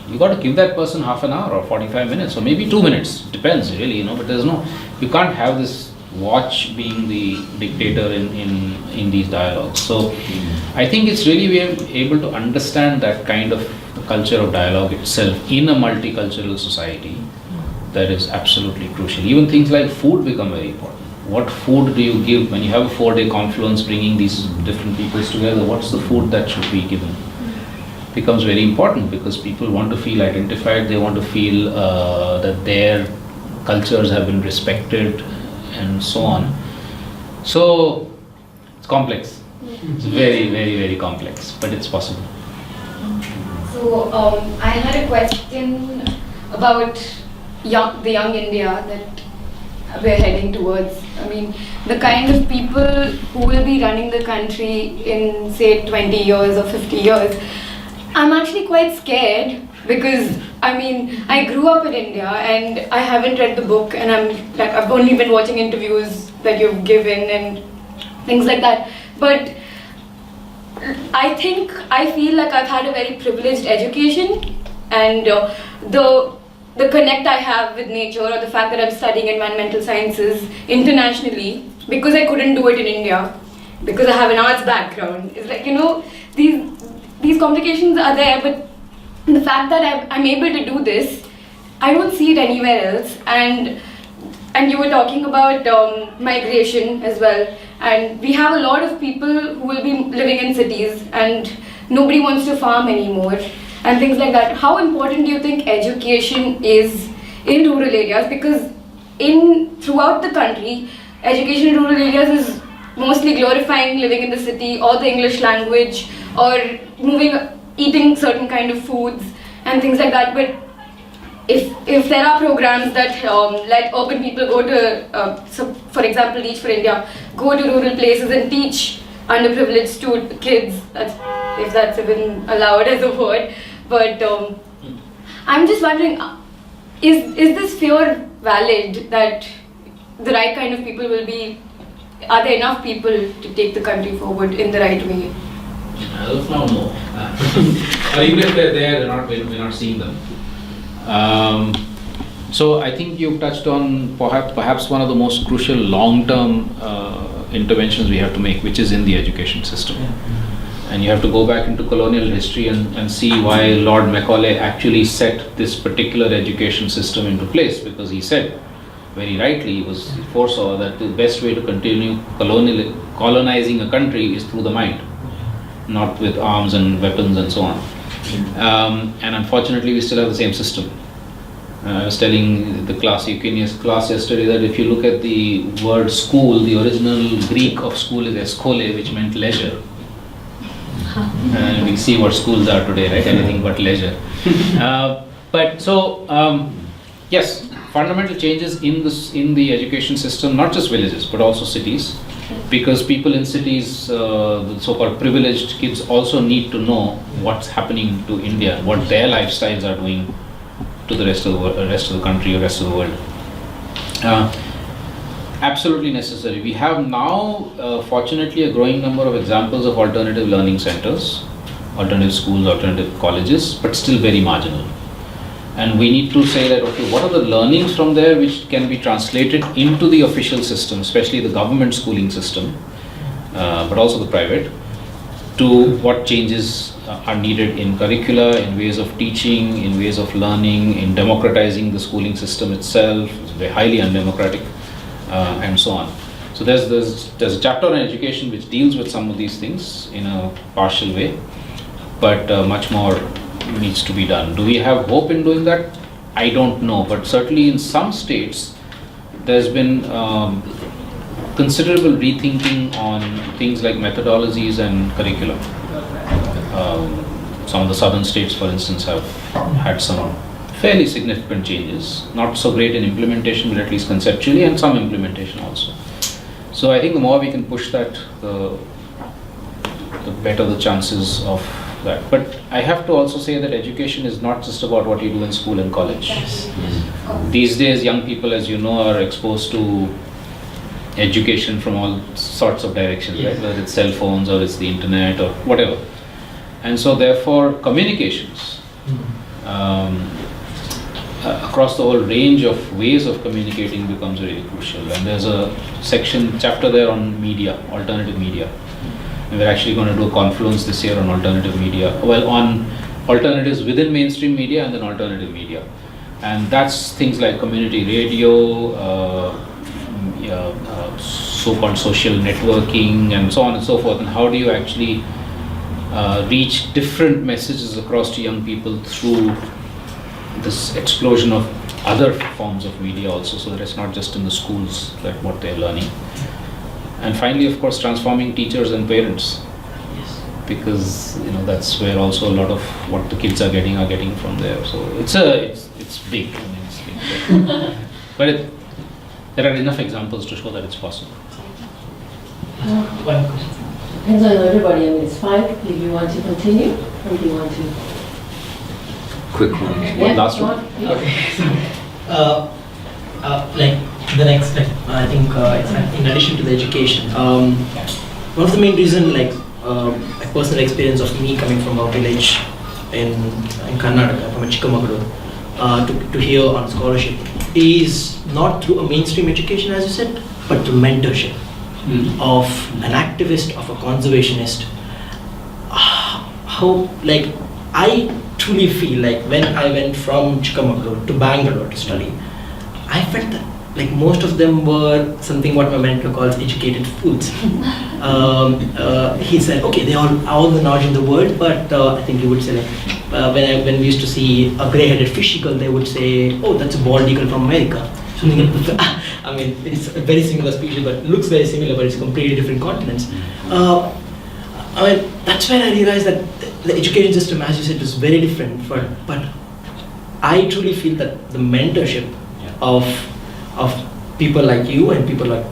Speaker 2: You got to give that person half an hour or 45 minutes or maybe 2 minutes. Depends really, But you can't have this watch being the dictator in these dialogues. So I think it's really we're able to understand that kind of culture of dialogue itself in a multicultural society. That is absolutely crucial. Even things like food become very important. What food do you give when you have a 4-day confluence bringing these different peoples together? What's the food that should be given? Becomes very important because people want to feel identified. They want to feel that their cultures have been respected and so on. So it's complex. It's very, very, very complex, but it's possible.
Speaker 12: So I had a question about the young India that we're heading towards. I mean, the kind of people who will be running the country in, say, 20 years or 50 years. I'm actually quite scared because, I mean, I grew up in India and I haven't read the book, and I've only been watching interviews that you've given and things like that. But I feel like I've had a very privileged education, and the connect I have with nature, or the fact that I'm studying environmental sciences internationally, because I couldn't do it in India, because I have an arts background. It's like, these complications are there, but the fact that I'm able to do this, I don't see it anywhere else. And you were talking about migration as well, and we have a lot of people who will be living in cities and nobody wants to farm anymore and things like that. How important do you think education is in rural areas? Because throughout the country, education in rural areas is mostly glorifying living in the city or the English language or eating certain kind of foods and things like that. But if there are programs that let urban people go to, for example, Teach for India, go to rural places and teach underprivileged kids, if that's even allowed as a word. But I'm just wondering, is this fear valid that the right kind of people will be? Are there enough people to take the country forward in the right way?
Speaker 2: As of now, no. Or even if they're there, we're not seeing them. So I think you've touched on perhaps one of the most crucial long-term interventions we have to make, which is in the education system. And you have to go back into colonial history and see why Lord Macaulay actually set this particular education system into place, because he said, very rightly, he foresaw that the best way to continue colonizing a country is through the mind, not with arms and weapons and so on. And unfortunately, we still have the same system. I was telling the Eucenius class yesterday that if you look at the word school, the original Greek of school is eschole, which meant leisure. And we see what schools are today, right? Anything but leisure. Yes, fundamental changes in the education system, not just villages, but also cities. Because people in cities, the so-called privileged kids, also need to know what's happening to India, what their lifestyles are doing to the rest of the country or rest of the world. Absolutely necessary. We have now, fortunately, a growing number of examples of alternative learning centers, alternative schools, alternative colleges, but still very marginal. And we need to say that, okay, what are the learnings from there which can be translated into the official system, especially the government schooling system, but also the private, to what changes are needed in curricula, in ways of teaching, in ways of learning, in democratizing the schooling system itself. It's very highly undemocratic, and so on. So there's a chapter on education which deals with some of these things in a partial way, but much more needs to be done. Do we have hope in doing that? I don't know, but certainly in some states there's been considerable rethinking on things like methodologies and curriculum. Some of the southern states, for instance, have had some fairly significant changes, not so great in implementation, but at least conceptually, and some implementation also. So I think the more we can push that, the better the chances of that. But I have to also say that education is not just about what you do in school and college. These days, young people, as you know, are exposed to education from all sorts of directions, right? Whether it's cell phones or it's the internet or whatever. And so therefore, communications, across the whole range of ways of communicating becomes really crucial. And there's a chapter there on media, alternative media. And we're actually going to do a confluence this year on alternative media. Well, on alternatives within mainstream media and then alternative media. And that's things like community radio, so-called social networking, and so on and so forth. And how do you actually reach different messages across to young people through this explosion of other forms of media also, so that it's not just in the schools that what they're learning. And finally, of course, transforming teachers and parents, because that's where also a lot of what the kids are getting from there. So it's big. I mean, it's big. But there are enough examples to show that it's possible.
Speaker 8: One question.
Speaker 1: Depends on everybody. I mean, it's fine if you want to continue or if you want to.
Speaker 3: Quick one.
Speaker 2: One last one.
Speaker 1: Yeah.
Speaker 8: Like the next, I think it's in addition to the education. One of the main reason, like a personal experience of me coming from a village in Karnataka, from Chikamagaluru, to here on scholarship, is not through a mainstream education, as you said, but through mentorship of an activist, of a conservationist. How, like, I truly feel like when I went from Chikamagaluru to Bangalore to study, I felt that like most of them were something what my mentor calls educated fools. He said, okay, they all the knowledge in the world, but I think he would say like, when we used to see a grey-headed fish eagle, they would say, oh, that's a bald eagle from America. Something like that. I mean, it's a very similar species, but looks very similar, but it's completely different continents. I mean, that's when I realized that the education system, as you said, was very different. But I truly feel that the mentorship of people like you and people like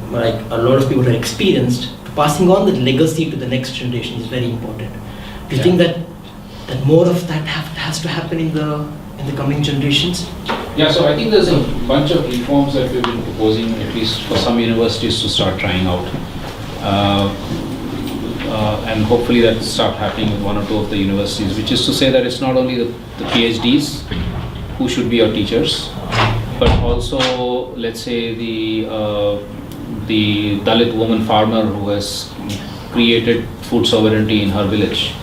Speaker 8: a lot of people that are experienced, passing on the legacy to the next generation is very important. Do you think that more of that has to happen in the coming generations?
Speaker 2: Yeah, so I think there's a bunch of reforms that we've been proposing, at least for some universities, to start trying out. And hopefully that will start happening with one or two of the universities, which is to say that it's not only the PhDs who should be our teachers, but also, let's say, the Dalit woman farmer who has created food sovereignty in her village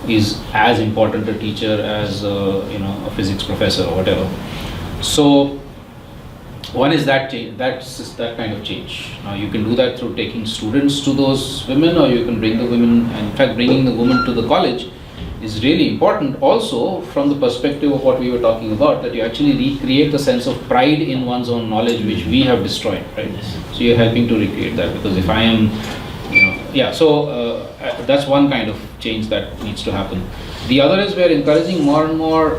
Speaker 2: is as important a teacher as a physics professor or whatever. So one is that change, that's that kind of change. Now you can do that through taking students to those women, or you can bring the women, and in fact bringing the women to the college is really important also from the perspective of what we were talking about, that you actually recreate the sense of pride in one's own knowledge which we have destroyed, right? So you're helping to recreate that, because if I am, that's one kind of change that needs to happen. The other is we're encouraging more and more,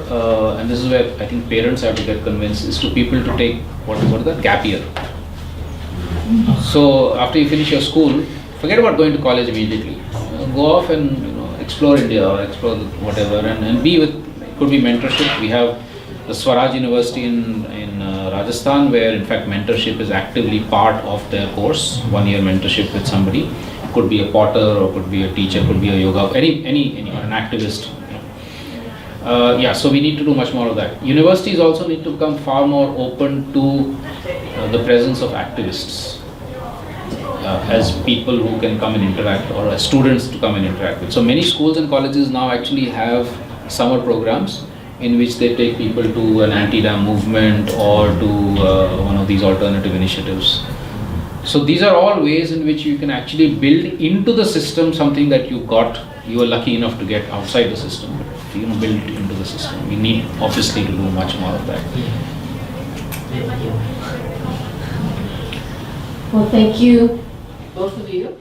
Speaker 2: and this is where I think parents have to get convinced, is to people to take, what is that, gap year. So after you finish your school, forget about going to college immediately. Go off and explore India or explore whatever, and be with, it could be mentorship. We have the Swaraj University in Rajasthan, where in fact mentorship is actively part of their course, 1 year mentorship with somebody. Could be a potter, or could be a teacher, could be a yoga, any an activist. So we need to do much more of that. Universities also need to become far more open to the presence of activists as people who can come and interact, or as students to come and interact with. So many schools and colleges now actually have summer programs in which they take people to an anti-dam movement or to one of these alternative initiatives. So these are all ways in which you can actually build into the system something that you were lucky enough to get outside the system, but build into the system. We need obviously to do much more of that.
Speaker 1: Well, thank you, both of you.